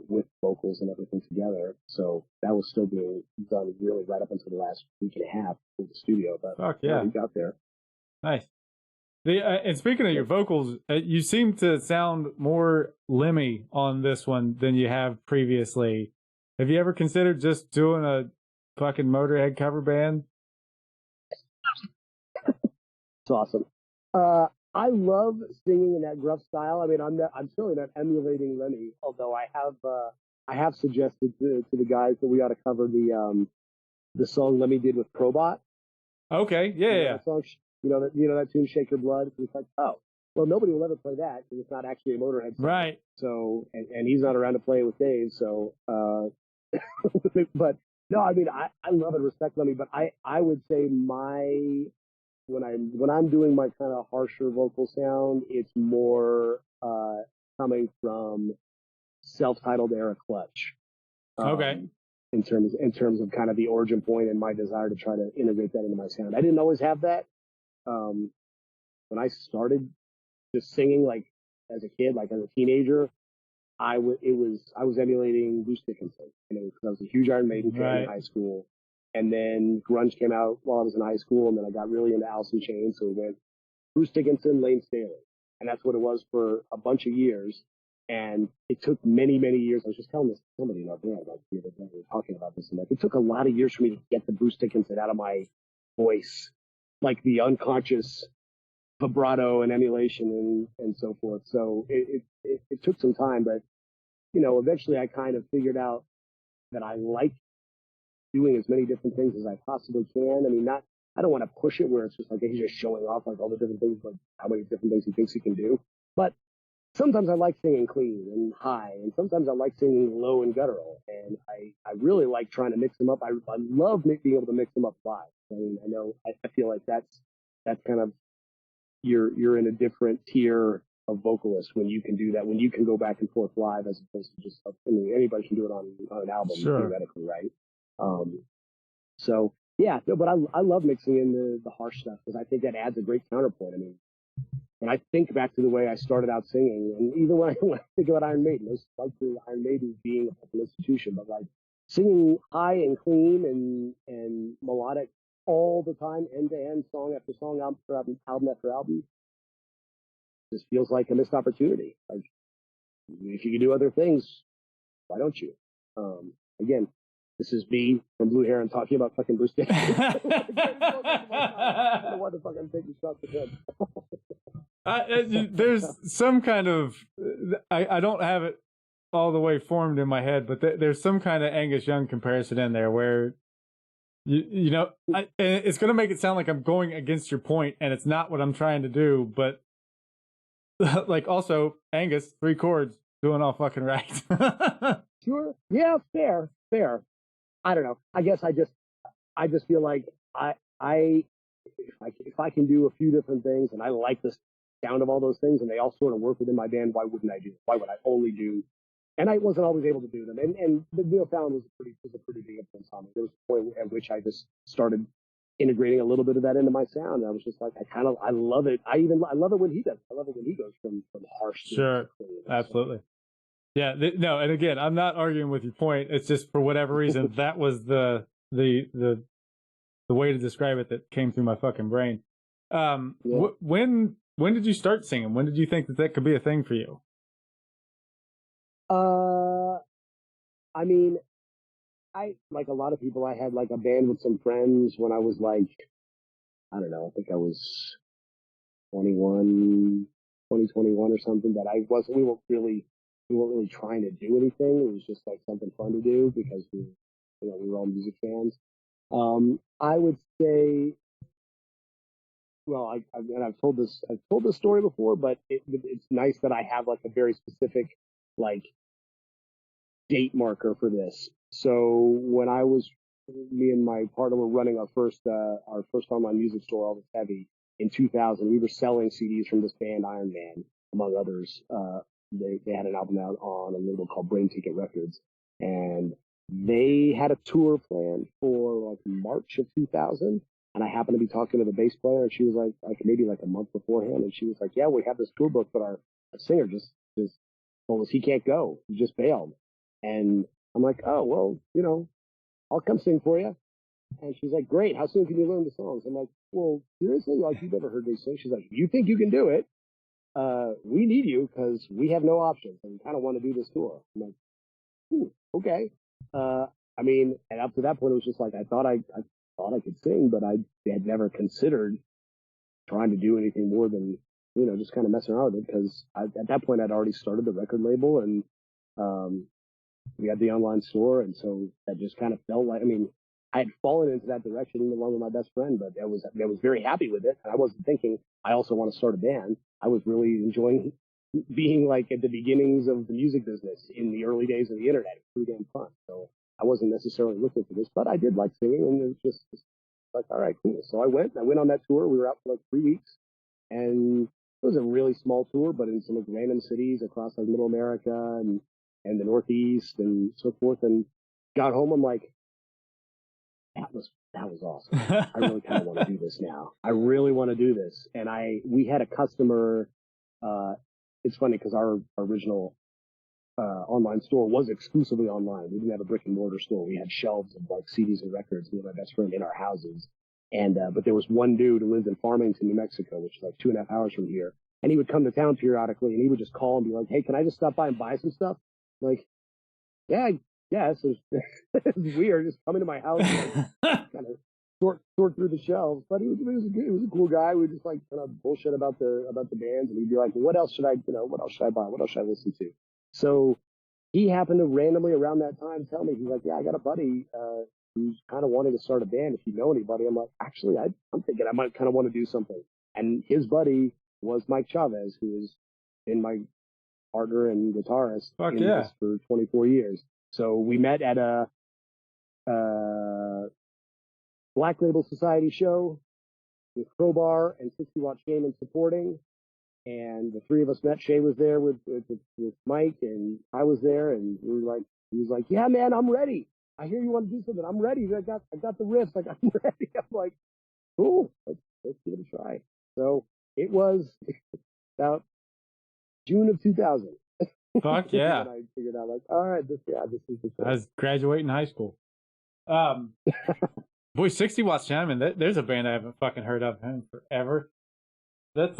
Speaker 3: with vocals and everything together. So that was still being done really right up until the last week and a half in the studio. But
Speaker 2: fuck yeah,
Speaker 3: we got there.
Speaker 2: Nice. And speaking of your vocals, you seem to sound more Lemmy on this one than you have previously. Have you ever considered just doing a fucking Motorhead cover band?
Speaker 3: It's awesome. I love singing in that gruff style. I mean, I'm certainly not emulating Lemmy, although I have suggested to the guys that we ought to cover the song Lemmy did with Probot.
Speaker 2: Okay, yeah.
Speaker 3: That song, that tune "Shake Your Blood." It's like, oh, well, nobody will ever play that because it's not actually a Motorhead song.
Speaker 2: Right.
Speaker 3: So, and he's not around to play it with Dave. So, but no, I mean, I love and respect Lemmy, but I would say my when I'm doing my kind of harsher vocal sound, it's more coming from self-titled era Clutch.
Speaker 2: Okay.
Speaker 3: In terms of kind of the origin point and my desire to try to integrate that into my sound. I didn't always have that. When I started just singing, like as a kid, like as a teenager, I was emulating Bruce Dickinson, because I was a huge Iron Maiden fan in high school, and then grunge came out while I was in high school, and then I got really into Alice in Chains, so we went Bruce Dickinson, Lane Staley, and that's what it was for a bunch of years. And it took many, many years. I was just telling this to somebody in our band like the other day. We were talking about this, and like it took a lot of years for me to get the Bruce Dickinson out of my voice, like the unconscious vibrato and emulation and so forth. So it took some time, but eventually I kind of figured out that I like doing as many different things as I possibly can. I mean, I don't want to push it where it's just like he's just showing off like all the different things, like how many different things he thinks he can do. But sometimes I like singing clean and high, and sometimes I like singing low and guttural, and I really like trying to mix them up. I love being able to mix them up live. I mean, I feel like that's kind of you're in a different tier of vocalist when you can do that, when you can go back and forth live as opposed to just, anybody can do it on an album, theoretically, right? So yeah, no, but I love mixing in the harsh stuff because I think that adds a great counterpoint. I mean, when I think back to the way I started out singing, and even when I think about Iron Maiden, I like the Iron Maiden being a fucking institution, but like singing high and clean and melodic all the time, end to end, song after song, album after album, just feels like a missed opportunity. Like, if you can do other things, why don't you? Again, this is me from Blue Heron talking about fucking Bruce Dickinson. I don't know why the fuck I'm taking shots at him.
Speaker 2: There's some kind of, I don't have it all the way formed in my head, but there's some kind of Angus Young comparison in there where, it's going to make it sound like I'm going against your point, and it's not what I'm trying to do, but like also Angus, 3 chords, doing all fucking right.
Speaker 3: Sure. Yeah, fair. I don't know. I guess I just feel like if I can do a few different things and I like the sound of all those things and they all sort of work within my band, why wouldn't I do it? Why would I only do? And I wasn't always able to do them. And Neil Fallon was a pretty big influence on me. There was a point at which I just started integrating a little bit of that into my sound. And I was just like, I love it. I love it when he does. I love it when he goes from harsh to
Speaker 2: sure, absolutely. So. Yeah, no, and again, I'm not arguing with your point. It's just for whatever reason that was the way to describe it that came through my fucking brain. When did you start singing? When did you think that could be a thing for you?
Speaker 3: I mean, I, like a lot of people, I had like a band with some friends when I was like, I don't know, I think I was 21 or something, but we weren't really trying to do anything. It was just like something fun to do because we were all music fans. I would say, well, I've told this story before, but it's nice that I have like a very specific like date marker for this. So when me and my partner were running our first online music store, All This Heavy, in 2000, we were selling CDs from this band Iron Man, among others. They had an album out on a label called Brain Ticket Records, and they had a tour planned for like March of 2000. And I happened to be talking to the bass player, and she was like maybe like a month beforehand, and she was like, "Yeah, we have this tour book, but our singer just told us he can't go. He just bailed." And I'm like, "Oh, well, I'll come sing for you." And she's like, "Great. How soon can you learn the songs?" I'm like, "Well, seriously? Like, you've never heard me sing?" She's like, "You think you can do it? We need you because we have no options, and we kind of want to do this tour." I'm like, "Okay." I mean, and up to that point, it was just like I thought I could sing, but I had never considered trying to do anything more than just kind of messing around with it, because at that point I'd already started the record label, and we had the online store, and so that just kind of felt like, I mean, I had fallen into that direction along with my best friend, but I was very happy with it. And I wasn't thinking I also want to start a band. I was really enjoying being like at the beginnings of the music business in the early days of the internet. It was pretty damn fun. So I wasn't necessarily looking for this, but I did like singing, and it was just Like, all right, cool. So I went on that tour. We were out for like 3 weeks, and it was a really small tour, but in some like random cities across like Middle America and the Northeast and so forth. And got home, I'm like, that was awesome. I really kind of want to do this now. I really want to do this. And we had a customer. It's funny because our original online store was exclusively online. We didn't have a brick and mortar store. We had shelves of like CDs and records, me and my best friend, in our houses. And but there was one dude who lived in Farmington, New Mexico, which is like 2.5 hours from here. And he would come to town periodically, and he would just call and be like, "Hey, can I just stop by and buy some stuff?" I'm like, yeah, I guess. It's weird just coming to my house and like, kind of sort through the shelves. But he was a cool guy. We just like kind of bullshit about the bands, and he'd be like, "What else should I buy? What else should I listen to?" So he happened to randomly around that time tell me, he's like, "Yeah, I got a buddy who's kind of wanting to start a band. If you know anybody," I'm like, "Actually, I'm thinking I might kind of want to do something." And his buddy was Mike Chavez, who has been my partner and guitarist this for 24 years. So we met at a Black Label Society show with Crowbar and 60 Watt Shaman supporting. And the three of us met. Shay was there with Mike, and I was there, and he was like, "Yeah, man, I'm ready. I hear you want to do something. I'm ready. I got the riffs. Like, I'm ready." I'm like, "Cool, let's give it a try." So it was about June of 2000.
Speaker 2: Fuck yeah!
Speaker 3: And I figured out, like, all right, this is the thing.
Speaker 2: I was graduating high school. Boy, 60 Watt Shaman. There's a band I haven't fucking heard of in forever. That's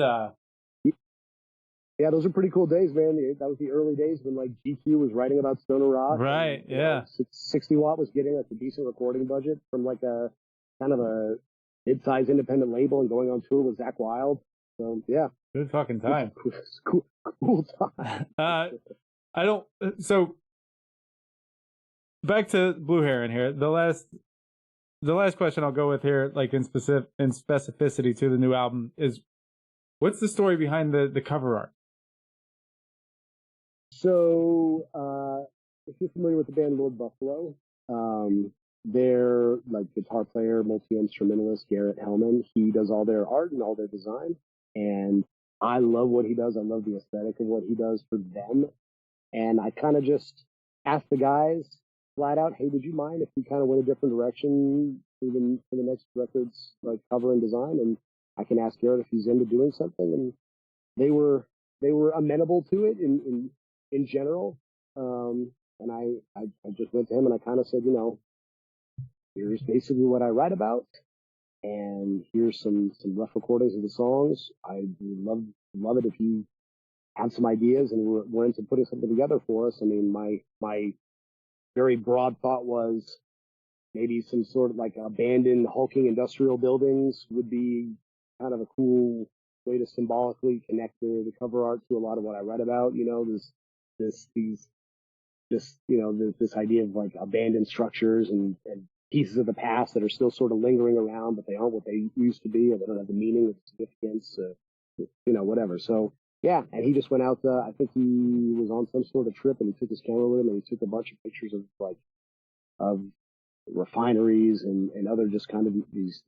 Speaker 3: Yeah, those are pretty cool days, man. That was the early days when like GQ was writing about stoner rock.
Speaker 2: Right.
Speaker 3: And, yeah. 60 Watt was getting like a decent recording budget from like a kind of a mid-sized independent label and going on tour with Zakk Wylde. So yeah.
Speaker 2: Good fucking time.
Speaker 3: Cool time.
Speaker 2: So back to Blue Heron here. The last question I'll go with here, like in specificity to the new album, is what's the story behind the cover art?
Speaker 3: So, if you're familiar with the band Lord Buffalo, their like guitar player, multi-instrumentalist Garrett Hellman, he does all their art and all their design, and I love what he does. I love the aesthetic of what he does for them, and I kind of just asked the guys flat out, "Hey, would you mind if we kind of went a different direction for the next record's like cover and design?" And I can ask Garrett if he's into doing something, and they were amenable to it in general. And I just went to him and I kind of said, here's basically what I write about, and here's some rough recordings of the songs. I would love it if you have some ideas and we're into putting something together for us. I mean, my very broad thought was maybe some sort of like abandoned hulking industrial buildings would be kind of a cool way to symbolically connect the cover art to a lot of what I read about. This idea of like abandoned structures and pieces of the past that are still sort of lingering around, but they aren't what they used to be, or they don't have the meaning or the significance, whatever. So yeah, and he just went out. I think he was on some sort of trip, and he took his camera with him, and he took a bunch of pictures of refineries and other just kind of these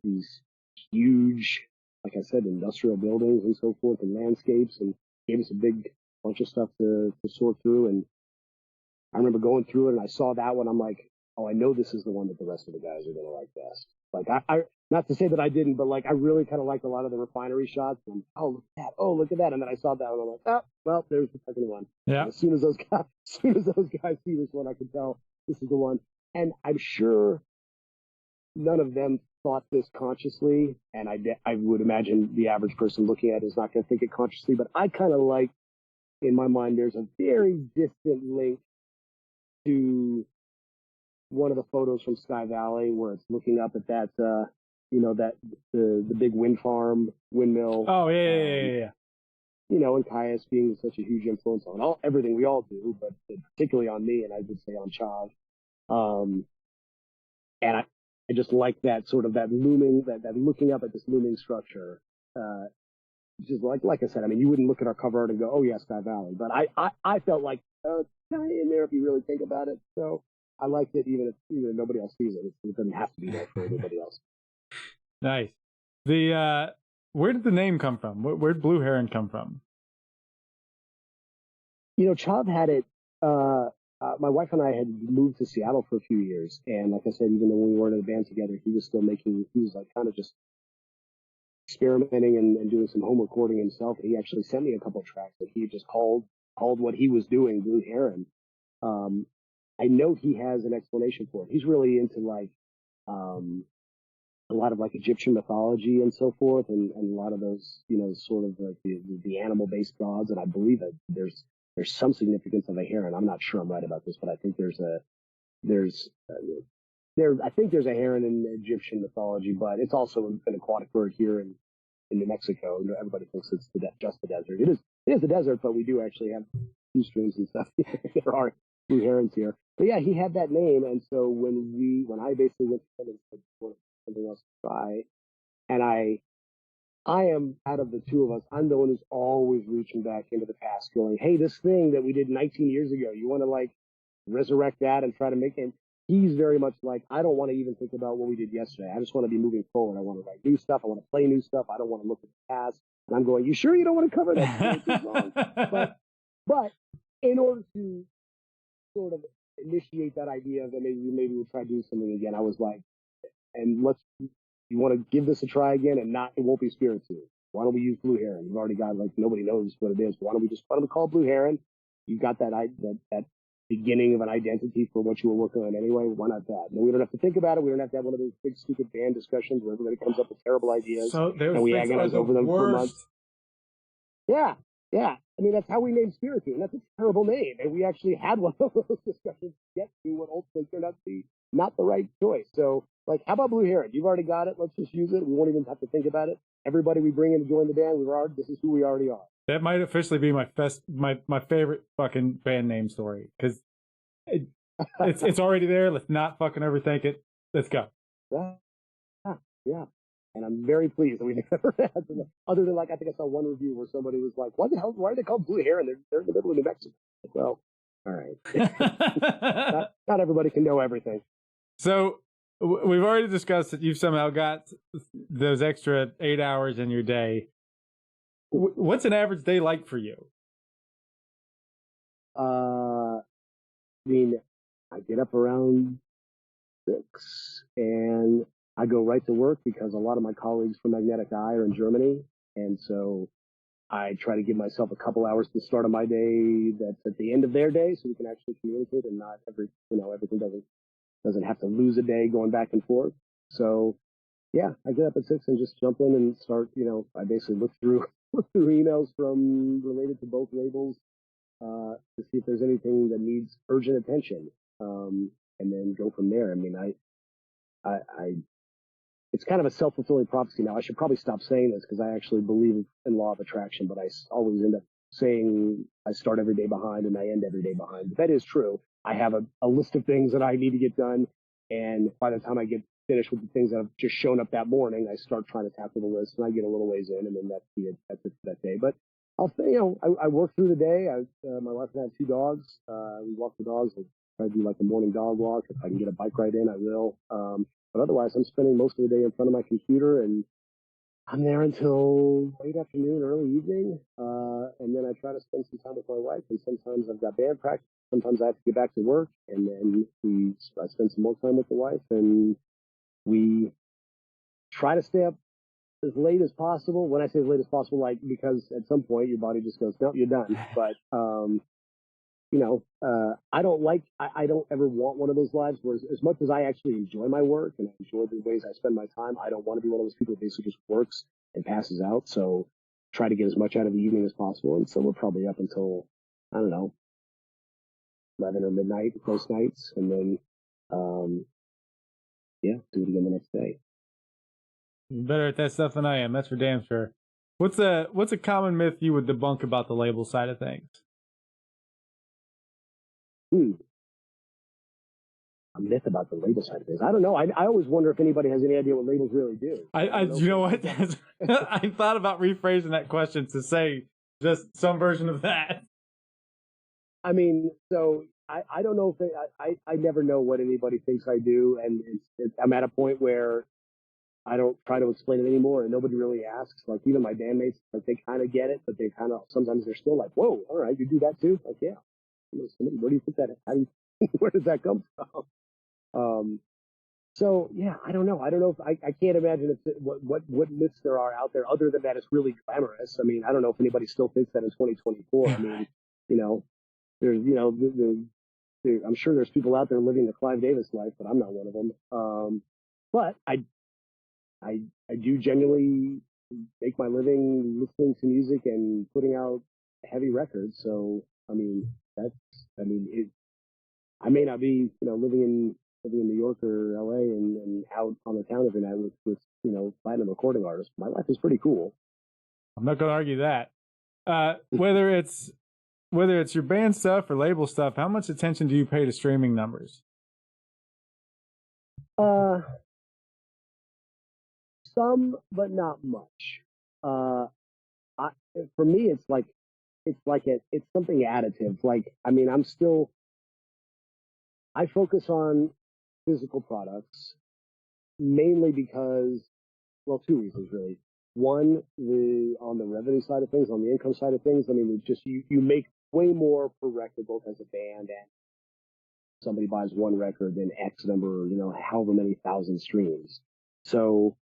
Speaker 3: huge, like I said, industrial buildings and so forth, and landscapes, and gave us a big bunch of stuff to sort through. And I remember going through it, and I saw that one. I'm like, oh, I know this is the one that the rest of the guys are going to like best. Like, I not to say that I didn't, but like, I really kind of liked a lot of the refinery shots. And oh, look at that. Oh, look at that. And then I saw that one. I'm like, oh, well, there's the second one.
Speaker 2: Yeah.
Speaker 3: And as soon as those guys see this one, I can tell this is the one. And I'm sure none of them thought this consciously. And I would imagine the average person looking at it is not going to think it consciously. But I kind of like, in my mind, there's a very distant link to one of the photos from Sky Valley where it's looking up at that, that the big wind farm, windmill.
Speaker 2: Oh, yeah.
Speaker 3: And Caius being such a huge influence on everything we all do, but particularly on me, and I would say on Chav. And I just like that sort of that looming, that looking up at this looming structure. Just like I said, I mean, you wouldn't look at our cover art and go, oh yeah, Sky Valley. But I felt like kind of in there if you really think about it. So I liked it even if nobody else sees it. It doesn't have to be there for everybody else.
Speaker 2: Nice. Where did the name come from? Where did Blue Heron come from?
Speaker 3: Chav had it. My wife and I had moved to Seattle for a few years, and like I said, even though we weren't in a band together, he was still making. He was like kind of just experimenting and doing some home recording himself. He actually sent me a couple of tracks that he just called what he was doing Blue Heron. I know he has an explanation for it. He's really into like a lot of like Egyptian mythology and so forth, and a lot of those, sort of the animal-based gods. And I believe that there's some significance of a heron. I'm not sure I'm right about this, but I think there's a heron in Egyptian mythology, but it's also an aquatic bird here in New Mexico. Everybody thinks it's just the desert. It is the desert, but we do actually have two streams and stuff. There are blue herons here. But yeah, he had that name, and so when I basically went to him and said something else to try, and I am, out of the two of us, I'm the one who's always reaching back into the past, going, "Hey, this thing that we did 19 years ago, you want to like resurrect that and try to make it?" He's very much like, I don't want to even think about what we did yesterday. I just want to be moving forward. I want to write new stuff. I want to play new stuff. I don't want to look at the past. And I'm going, you sure you don't want to cover that? But in order to sort of initiate that idea that maybe we'll try to do something again, I was like, and you want to give this a try again, and it won't be Spiritu. Why don't we use Blue Heron? We've already got, like, nobody knows what it is. Why don't we call it Blue Heron? You got that beginning of an identity for what you were working on anyway. Why not that? And we don't have to think about it. We don't have to have one of those big stupid band discussions where everybody comes up with terrible ideas and we agonize over them for months. Yeah. I mean, that's how we named Spiritu, and that's a terrible name. And we actually had one of those discussions to get to what ultimately turned out to be not the right choice. So, like, how about Blue Heron? You've already got it. Let's just use it. We won't even have to think about it. Everybody we bring in to join the band, this is who we already are.
Speaker 2: That might officially be my favorite fucking band name story, because it's already there. Let's not fucking overthink it. Let's go.
Speaker 3: Yeah. And I'm very pleased that we never had, other than, like, I think I saw one review where somebody was like, why are they called Blue Heron? They're in the middle of New Mexico. Well, all right. not everybody can know everything.
Speaker 2: So we've already discussed that you've somehow got those extra 8 hours in your day. What's an average day like for you?
Speaker 3: I mean, I get up around 6 and I go right to work because a lot of my colleagues from Magnetic Eye are in Germany. And so I try to give myself a couple hours to start of my day that's at the end of their day so we can actually communicate and not everything doesn't have to lose a day going back and forth. So yeah, I get up at 6 and just jump in and start, I basically look through emails related to both labels, to see if there's anything that needs urgent attention. And then go from there. I mean, I it's kind of a self-fulfilling prophecy now. I should probably stop saying this because I actually believe in law of attraction, but I always end up saying I start every day behind and I end every day behind. But that is true. I have a list of things that I need to get done, and by the time I get finished with the things that have just shown up that morning, I start trying to tackle the list, and I get a little ways in, and then that's it for that day. But I work through the day. My wife and I have 2 dogs. We walk the dogs. I try to do like a morning dog walk. If I can get a bike ride in, I will. But otherwise, I'm spending most of the day in front of my computer, and I'm there until late afternoon, early evening. And then I try to spend some time with my wife, and sometimes I've got band practice. Sometimes I have to get back to work, and then I spend some more time with the wife, and we try to stay up as late as possible. When I say as late as possible, like, because at some point your body just goes, nope, you're done. But, I don't ever want one of those lives where, as much as I actually enjoy my work and I enjoy the ways I spend my time, I don't want to be one of those people who basically just works and passes out. So try to get as much out of the evening as possible. And so we're probably up until, I don't know, 11 or midnight, most nights. And then, do it again the next day.
Speaker 2: You're better at that stuff than I am. That's for damn sure. What's a common myth you would debunk about the label side of things?
Speaker 3: A myth about the label side of things. I don't know. I always wonder if anybody has any idea what labels really do.
Speaker 2: You know what? I thought about rephrasing that question to say just some version of that.
Speaker 3: I mean, so I don't know if I never know what anybody thinks I do, and I'm at a point where I don't try to explain it anymore, and nobody really asks. Like, even my bandmates, like, they kind of get it, but they kind of, sometimes they're still like, whoa, all right, you do that too? Like, yeah. Where do you think that, where does that come from? So yeah, I don't know. I don't know if I can't imagine what myths there are out there other than that it's really glamorous. I mean, I don't know if anybody still thinks that in 2024. I mean, there's, I'm sure there's people out there living the Clive Davis life, but I'm not one of them. But I do genuinely make my living listening to music and putting out heavy records. So, I mean, I may not be, living in New York or LA and out on the town every night with platinum recording artists. My life is pretty cool.
Speaker 2: I'm not going to argue that. Whether it's your band stuff or label stuff, how much attention do you pay to streaming numbers?
Speaker 3: Some, but not much. For me, it's something additive. Like, I mean, I focus on physical products mainly because, well, two reasons really. One, on the revenue side of things, on the income side of things, I mean, just you make way more per record both as a band and somebody buys one record than X number, however many thousand streams. So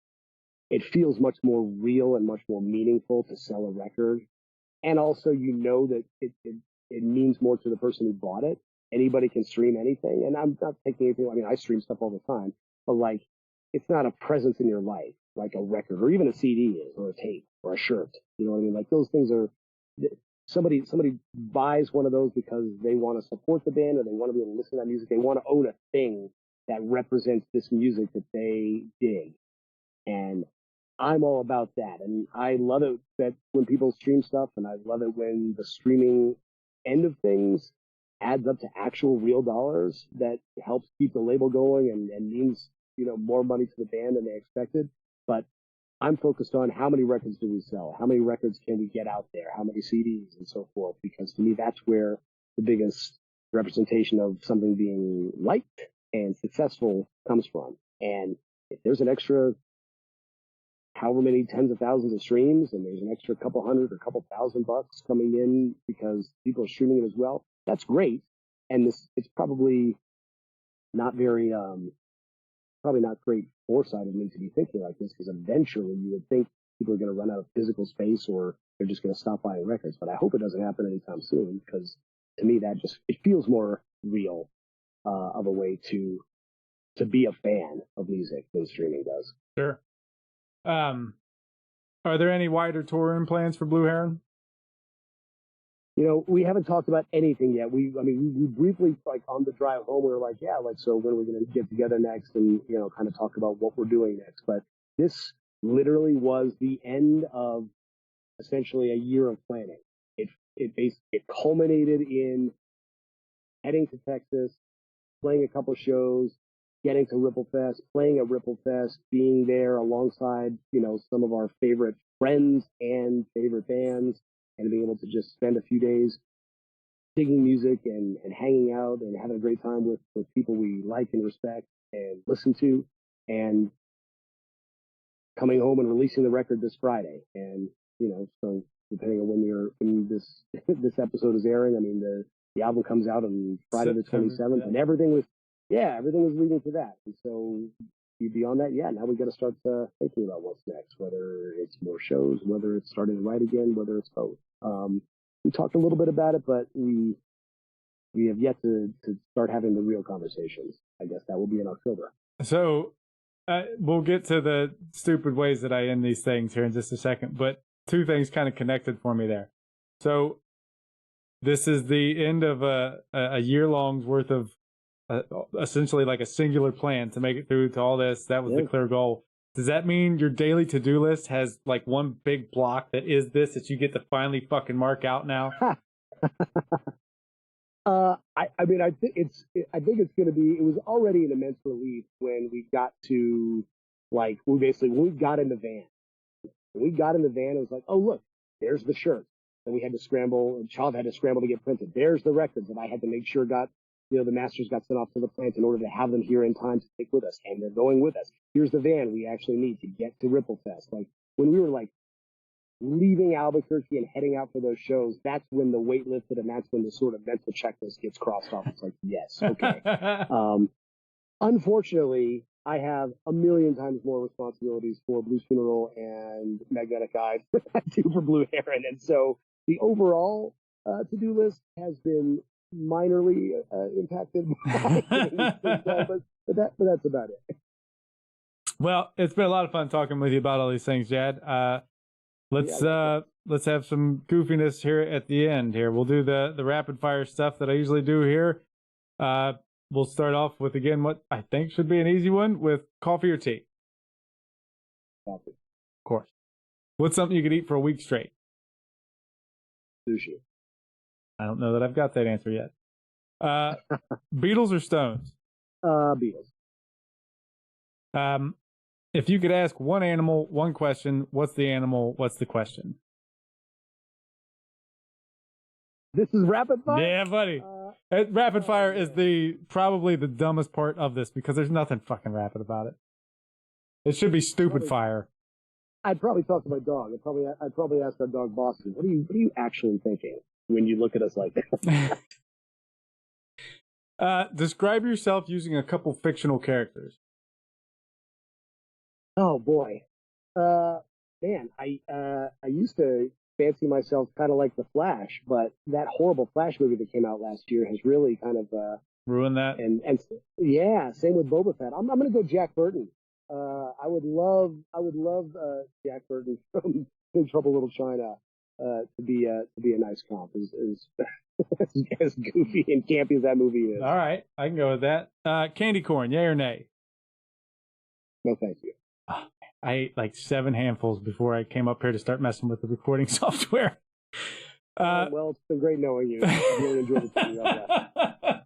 Speaker 3: it feels much more real and much more meaningful to sell a record. And also, that it means more to the person who bought it. Anybody can stream anything. And I'm not taking anything. I mean, I stream stuff all the time, but like, it's not a presence in your life like a record or even a CD is, or a tape or a shirt. You know what I mean? Like, those things are, somebody buys one of those because they want to support the band or they want to be able to listen to that music. They want to own a thing that represents this music that they dig. And I'm all about that. And I love it that when people stream stuff, and I love it when the streaming end of things adds up to actual real dollars that helps keep the label going and means, more money to the band than they expected. But I'm focused on how many records do we sell? How many records can we get out there? How many CDs and so forth? Because to me, that's where the biggest representation of something being liked and successful comes from. And if there's an extra however many tens of thousands of streams and there's an extra couple hundred or couple $1,000 coming in because people are streaming it as well, that's great. And it's probably not very, probably not great foresight of me to be thinking like this, because eventually you would think people are going to run out of physical space or they're just going to stop buying records. But I hope it doesn't happen anytime soon, because to me it feels more real of a way to be a fan of music than streaming does.
Speaker 2: Sure. Are there any wider touring plans for Blue Heron?
Speaker 3: We haven't talked about anything yet. We briefly, like, on the drive home, we were like, yeah, like, so when are we going to get together next and, kind of talk about what we're doing next. But this literally was the end of essentially a year of planning. It culminated in heading to Texas, playing a couple shows, getting to Ripple Fest, playing at Ripple Fest, being there alongside, some of our favorite friends and favorite bands, and being able to just spend a few days digging music and hanging out and having a great time with people we like and respect and listen to, and coming home and releasing the record this Friday. And, so depending on when this episode is airing, I mean, the album comes out on Friday the 27th, and everything was leading to that. And so beyond that, now we got to start thinking about what's next, whether it's more shows, whether it's starting to write again, whether it's both. We talked a little bit about it, but we have yet to start having the real conversations. I guess that will be in October.
Speaker 2: So we'll get to the stupid ways that I end these things here in just a second, but two things kind of connected for me there. So this is the end of a year-long's worth of essentially like a singular plan to make it through to all this. That was the clear goal. Does that mean your daily to-do list has like one big block that is this that you get to finally fucking mark out now?
Speaker 3: I think it's going to be, it was already an immense relief when we got to, like, when we got in the van. When we got in the van, it was like, oh, look, there's the shirt. And we had to scramble, and Chav had to scramble to get printed. There's the records that I had to make sure got the masters got sent off to the plant in order to have them here in time to take with us, and they're going with us. Here's the van we actually need to get to Ripplefest. Like, when we were like leaving Albuquerque and heading out for those shows, that's when the weight lifted, and that's when the sort of mental checklist gets crossed off. It's like, yes, okay. Unfortunately, I have a million times more responsibilities for Blues Funeral and Magnetic Eye than I do for Blue Heron, and so the overall to-do list has been minorly impacted but that's about it.
Speaker 2: Well, it's been a lot of fun talking with you about all these things, Jadd. Let's have some goofiness here at the end. Here, we'll do the rapid fire stuff that I usually do here. We'll start off with, again, what I think should be an easy one, with coffee or tea.
Speaker 3: Coffee,
Speaker 2: of course. What's something you could eat for a week straight?
Speaker 3: Sushi.
Speaker 2: I don't know that I've got that answer yet. Beatles or Stones?
Speaker 3: Beatles.
Speaker 2: If you could ask one animal one question, what's the animal? What's the question?
Speaker 3: This is rapid fire?
Speaker 2: Yeah, buddy. Rapid fire is probably the dumbest part of this, because there's nothing fucking rapid about it. It should be stupid fire.
Speaker 3: I'd probably talk to my dog. I'd probably ask our dog Boston, what are you actually thinking when you look at us like
Speaker 2: that? Describe yourself using a couple fictional characters.
Speaker 3: Oh boy, man, I used to fancy myself kind of like the Flash, but that horrible Flash movie that came out last year has really kind of
Speaker 2: ruined that.
Speaker 3: And yeah, same with Boba Fett. I'm gonna go Jack Burton. I would love Jack Burton from Big Trouble Little China to be a nice comp. As goofy and campy as that movie is.
Speaker 2: All right, I can go with that. Candy corn, yay or nay?
Speaker 3: No, thank you.
Speaker 2: I ate like 7 handfuls before I came up here to start messing with the recording software.
Speaker 3: Well, it's been great knowing you. I really enjoyed the time about
Speaker 2: that.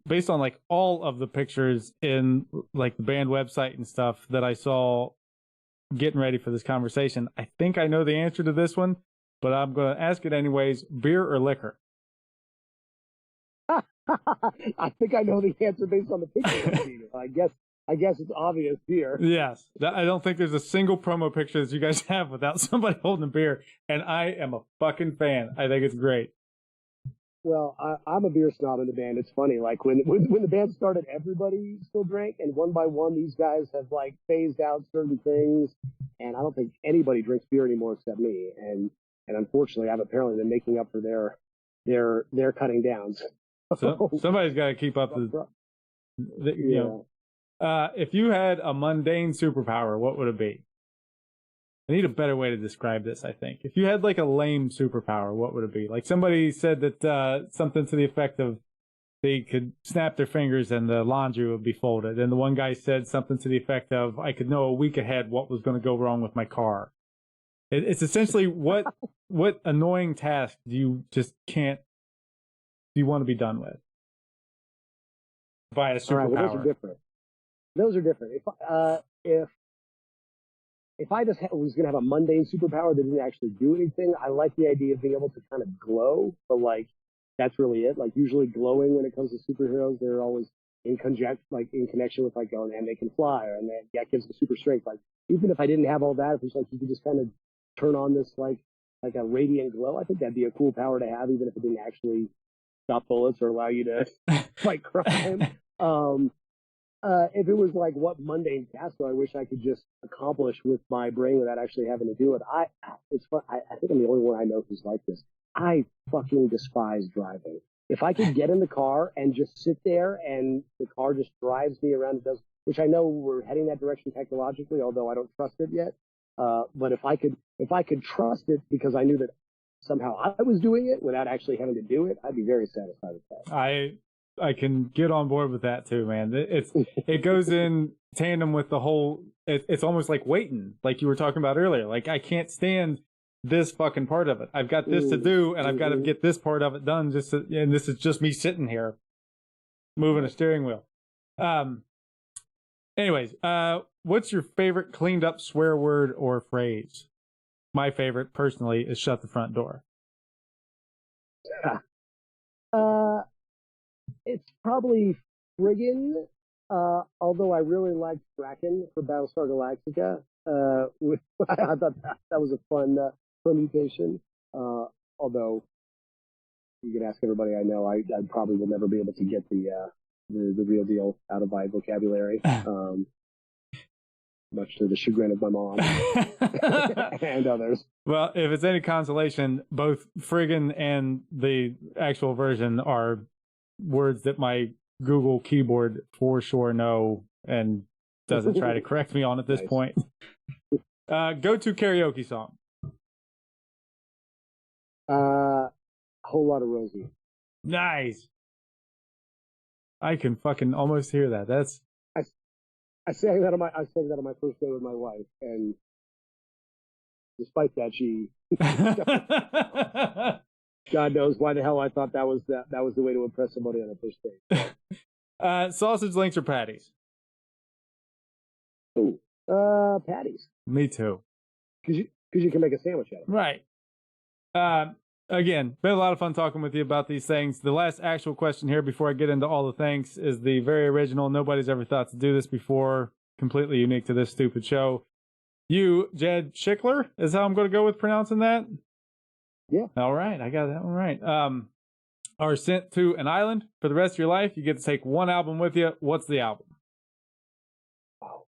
Speaker 2: Based on like all of the pictures in like the band website and stuff that I saw getting ready for this conversation, I think I know the answer to this one, but I'm going to ask it anyways. Beer or liquor?
Speaker 3: I think I know the answer based on the picture. I guess it's obvious beer.
Speaker 2: Yes. I don't think there's a single promo picture that you guys have without somebody holding a beer, and I am a fucking fan. I think it's great.
Speaker 3: Well, I'm a beer snob in the band. It's funny, like when the band started, everybody still drank, and one by one, these guys have like phased out certain things, and I don't think anybody drinks beer anymore except me. And unfortunately, I've apparently been making up for their cutting downs.
Speaker 2: So somebody's got to keep up if you had a mundane superpower, what would it be? I need a better way to describe this, I think. If you had like a lame superpower, what would it be? Like somebody said that something to the effect of they could snap their fingers and the laundry would be folded. And the one guy said something to the effect of, I could know a week ahead what was going to go wrong with my car. It's essentially what annoying task do you want to be done with by a superpower?
Speaker 3: All right, well, those are different. If I just was going to have a mundane superpower that didn't actually do anything, I like the idea of being able to kind of glow, but like that's really it. Like usually glowing when it comes to superheroes, they're always in connection with like going, and they can fly, and that gives them super strength. Like even if I didn't have all that, if it's like you could just kind of turn on this like a radiant glow, I think that'd be a cool power to have, even if it didn't actually stop bullets or allow you to fight crime. If it was like what mundane task do I wish I could just accomplish with my brain without actually having to do it, it's fun. I think I'm the only one I know who's like this. I fucking despise driving. If I could get in the car and just sit there and the car just drives me around, which I know we're heading that direction technologically, although I don't trust it yet. But if I could trust it because I knew that somehow I was doing it without actually having to do it, I'd be very satisfied with that.
Speaker 2: I can get on board with that too, man. It goes in tandem with the whole. It's almost like waiting, like you were talking about earlier. Like I can't stand this fucking part of it. I've got this to do, and I've got to get this part of it done. And this is just me sitting here, moving a steering wheel. Anyways, what's your favorite cleaned up swear word or phrase? My favorite, personally, is "shut the front door."
Speaker 3: It's probably Friggin', although I really liked Kraken for Battlestar Galactica. I thought that was a fun permutation. Although you can ask everybody I know, I probably will never be able to get the real deal out of my vocabulary. Much to the chagrin of my mom and others.
Speaker 2: Well, if it's any consolation, both friggin' and the actual version are words that my Google keyboard for sure know and doesn't try to correct me on at this point. Go-to karaoke song.
Speaker 3: Whole Lot of Rosie.
Speaker 2: Nice. I can fucking almost hear that. That's.
Speaker 3: I sang that on my first day with my wife, and despite that, she God knows why the hell I thought that was the way to impress somebody on a first date.
Speaker 2: Sausage links or patties?
Speaker 3: Ooh, patties.
Speaker 2: Me too.
Speaker 3: Because you can make a sandwich out of it.
Speaker 2: Right. Again, been a lot of fun talking with you about these things. The last actual question here before I get into all the thanks is the very original. Nobody's ever thought to do this before. Completely unique to this stupid show. You, Jadd Shickler, is how I'm going to go with pronouncing that?
Speaker 3: Yeah.
Speaker 2: All right. I got that one right. Are sent to an island for the rest of your life. You get to take one album with you. What's the album?
Speaker 3: Wow.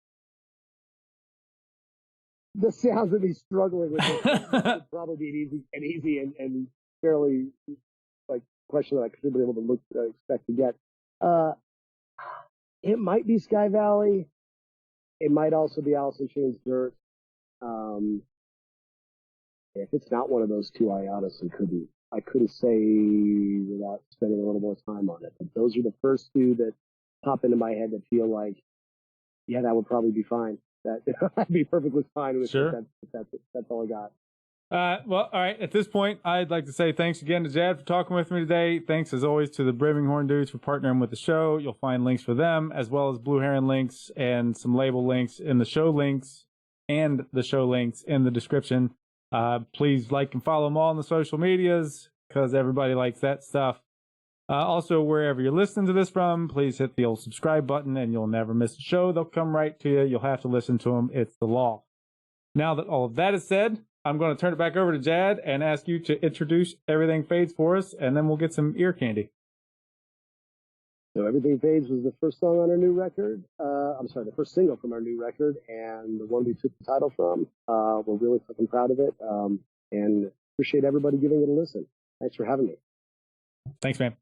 Speaker 3: The sounds of me struggling with this would probably be an easy and fairly question that I should be able to expect to get. It might be Sky Valley. It might also be Alice in Chains' Dirt. If it's not one of those two, I honestly couldn't. I couldn't say without spending a little more time on it. But those are the first two that pop into my head that feel like, yeah, that would probably be fine. I'd be perfectly fine with
Speaker 2: sure.
Speaker 3: it. That's all I got.
Speaker 2: Well, all right. At this point, I'd like to say thanks again to Jadd for talking with me today. Thanks, as always, to the Brimming Horn dudes for partnering with the show. You'll find links for them, as well as Blue Heron links and some label links in the show links and the show links in the description. Please like and follow them all on the social medias because everybody likes that stuff. Also, wherever you're listening to this from, please hit the old subscribe button and you'll never miss a show. They'll come right to you. You'll have to listen to them. It's the law. Now that all of that is said, I'm going to turn it back over to Jadd and ask you to introduce Everything Fades for us, and then we'll get some ear candy.
Speaker 3: So Everything Fades was the first song on our new record. The first single from our new record, and the one we took the title from. We're really fucking proud of it, and appreciate everybody giving it a listen. Thanks for having me.
Speaker 2: Thanks, man.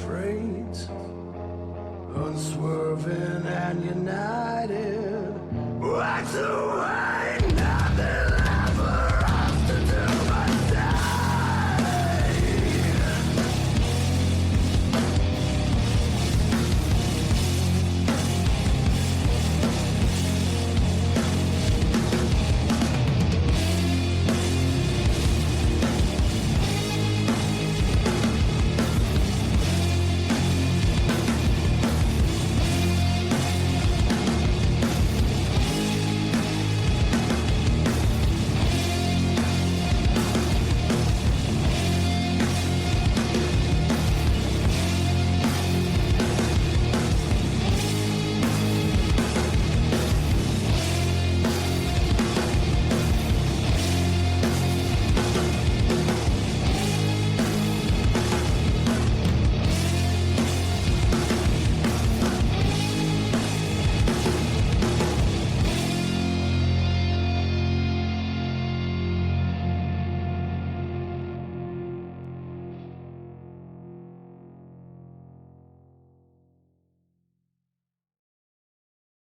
Speaker 4: freight, unswerving and united. What's the way?